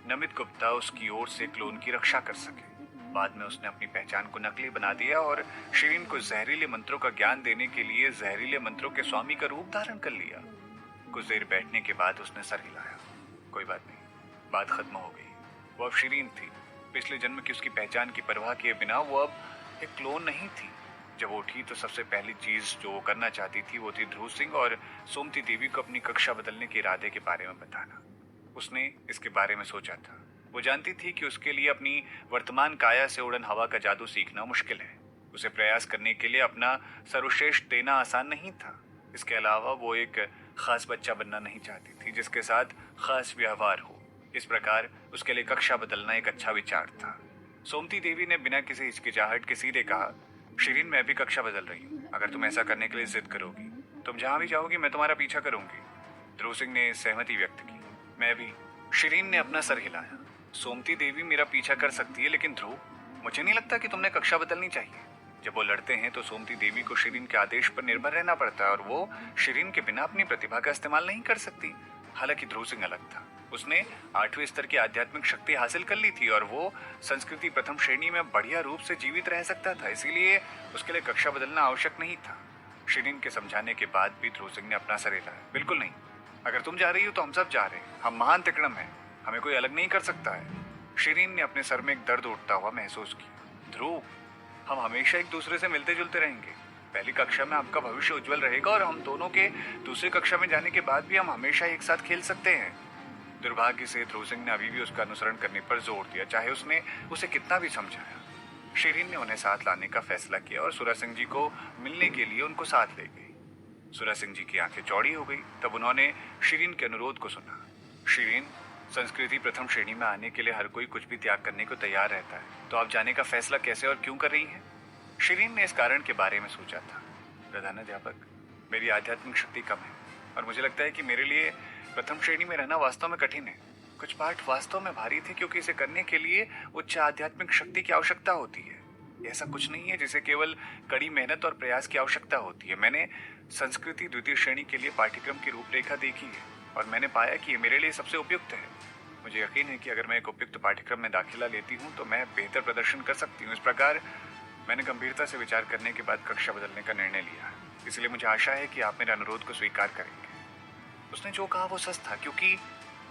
नमित गुप्ता उसकी ओर से क्लोन की रक्षा कर सके। बाद में उसने अपनी पहचान को नकली बना दिया और शिरीन को जहरीले मंत्रों का ज्ञान देने के लिए जहरीले मंत्रों के स्वामी का रूप धारण कर लिया। कुछ देर बैठने के बाद उसने सर हिलाया। कोई बात नहीं, बात खत्म हो गई। वो अब शिरीन थी। पिछले जन्म की उसकी पहचान की परवाह किए बिना वो अब एक क्लोन नहीं थी। जब वो उठी तो सबसे पहली चीज जो वो करना चाहती थी वो थी ध्रुव सिंह और सोमती देवी को अपनी कक्षा बदलने के इरादे के बारे में बताना। उसने इसके बारे में सोचा था। वो जानती थी कि उसके लिए अपनी वर्तमान काया से उड़न हवा का जादू सीखना मुश्किल है। उसे प्रयास करने के लिए अपना सर्वश्रेष्ठ देना आसान नहीं था। इसके अलावा वो एक खास बच्चा बनना नहीं चाहती थी जिसके साथ खास व्यवहार हो। इस प्रकार उसके लिए कक्षा बदलना एक अच्छा विचार था। सोमती देवी ने बिना किसी हिचकिचाहट के सीधे कहा, शिरीन मैं भी कक्षा बदल रही हूँ। अगर तुम ऐसा करने के लिए जिद करोगी, तुम जहां भी जाओगी मैं तुम्हारा पीछा करूंगी। ध्रुव सिंह ने सहमति व्यक्त की। मैं भी। शिरीन ने अपना सर हिलाया। सोमती देवी मेरा पीछा कर सकती है, लेकिन ध्रुव, मुझे नहीं लगता कि तुमने कक्षा बदलनी चाहिए। जब वो लड़ते हैं तो सोमती देवी को शिरीन के आदेश पर निर्भर रहना पड़ता है और वो शिरीन के बिना अपनी प्रतिभा का इस्तेमाल नहीं कर सकती। हालांकि ध्रुव सिंह अलग था। उसने 8वें स्तर की आध्यात्मिक शक्ति हासिल कर ली थी और वो संस्कृति प्रथम श्रेणी में बढ़िया रूप से जीवित रह सकता था, इसीलिए उसके लिए कक्षा बदलना आवश्यक नहीं था। शिरीन के समझाने के बाद भी ध्रुव सिंह ने अपना सर हिलाया। बिल्कुल नहीं, अगर तुम जा रही हो तो हम सब जा रहे हैं। हम महान तिकड़म हैं, हमें कोई अलग नहीं कर सकता है। शिरीन ने अपने सर में एक दर्द उठता हुआ महसूस किया। ध्रुव, हम हमेशा एक दूसरे से मिलते जुलते रहेंगे। पहली कक्षा में आपका भविष्य उज्जवल रहेगा और हम दोनों के दूसरी कक्षा में जाने के बाद भी हम हमेशा एक साथ खेल सकते हैं। दुर्भाग्य से ध्रुव सिंह ने अभी भी उसका अनुसरण करने पर जोर दिया, चाहे उसने उसे कितना भी समझाया। शिरीन ने उन्हें साथ लाने का फैसला किया और सुरा सिंह जी को मिलने के लिए उनको साथ ले गई। सुरा सिंह जी की आंखें चौड़ी हो गई। तब उन्होंने शिरीन के अनुरोध को सुना। शिरीन, संस्कृति प्रथम श्रेणी में आने के लिए हर कोई कुछ भी त्याग करने को तैयार रहता है, तो आप जाने का फैसला कैसे और क्यों कर रही हैं? शिरीन ने इस कारण के बारे में सोचा था। प्रधानाध्यापक, मेरी आध्यात्मिक शक्ति कम है और मुझे लगता है कि मेरे लिए प्रथम श्रेणी में रहना वास्तव में कठिन है। कुछ पाठ वास्तव में भारी थे क्योंकि इसे करने के लिए उच्च आध्यात्मिक शक्ति की आवश्यकता होती है। ऐसा कुछ नहीं है जिसे केवल कड़ी मेहनत और प्रयास की आवश्यकता होती है। मैंने संस्कृति द्वितीय श्रेणी के लिए पाठ्यक्रम की रूपरेखा देखी है और मैंने पाया कि ये मेरे लिए सबसे उपयुक्त है। मुझे यकीन है कि अगर मैं एक उपयुक्त पाठ्यक्रम में दाखिला लेती हूँ तो मैं बेहतर प्रदर्शन कर सकती हूँ। इस प्रकार मैंने गंभीरता से विचार करने के बाद कक्षा बदलने का निर्णय लिया। इसलिए मुझे आशा है कि आप मेरे अनुरोध को स्वीकार करेंगे। उसने जो कहा वो सच था, क्योंकि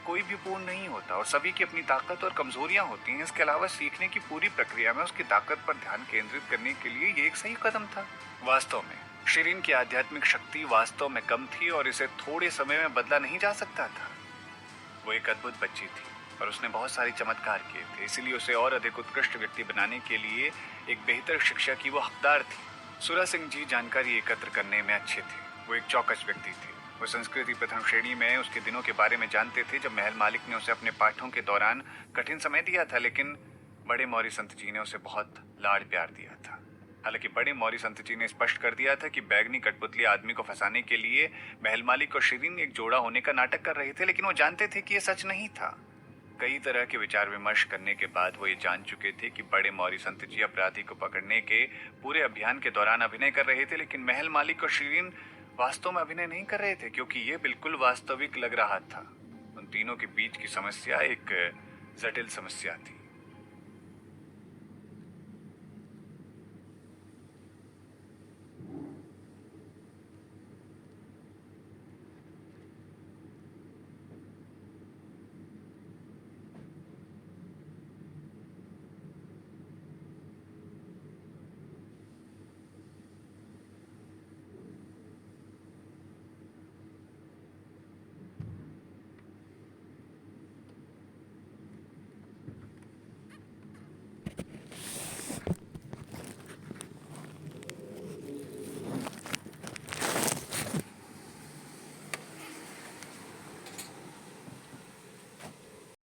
कोई भी पूर्ण नहीं होता और सभी की अपनी ताकत और कमजोरियां होती हैं। इसके अलावा सीखने की पूरी प्रक्रिया में उसकी ताकत पर ध्यान केंद्रित करने के लिए ये एक सही कदम था। वास्तव में शिरीन की आध्यात्मिक शक्ति वास्तव में कम थी और इसे थोड़े समय में बदला नहीं जा सकता था। वो एक अद्भुत बच्ची थी और उसने बहुत सारे चमत्कार किए थे, इसीलिए उसे और अधिक उत्कृष्ट व्यक्ति बनाने के लिए एक बेहतर शिक्षा की वो हकदार थी। सुरा सिंह जी जानकारी एकत्र करने में अच्छे थे। वो एक चौकस व्यक्ति थे। वो संस्कृति प्रथम श्रेणी में उसके दिनों के बारे में जानते थे जब महल मालिक ने उसे अपने पाठों के दौरान कठिन समय दिया था, लेकिन बड़े मौर्य संत जी ने उसे बहुत लाड़ प्यार दिया था। हालांकि बड़े मौर्य संत जी ने स्पष्ट कर दिया था कि बैगनी कठपुतली आदमी को फंसाने के लिए महल मालिक और शिरीन एक जोड़ा होने का नाटक कर रहे थे, लेकिन वो जानते थे कि यह सच नहीं था। कई तरह के विचार विमर्श करने के बाद वो ये जान चुके थे कि बड़े मौर्य संत जी अपराधी को पकड़ने के पूरे अभियान के दौरान अभिनय कर रहे थे, लेकिन महल मालिक और शिरीन वास्तव में अभिनय नहीं कर रहे थे, क्योंकि ये बिल्कुल वास्तविक लग रहा था। उन तीनों के बीच की समस्या एक जटिल समस्या थी।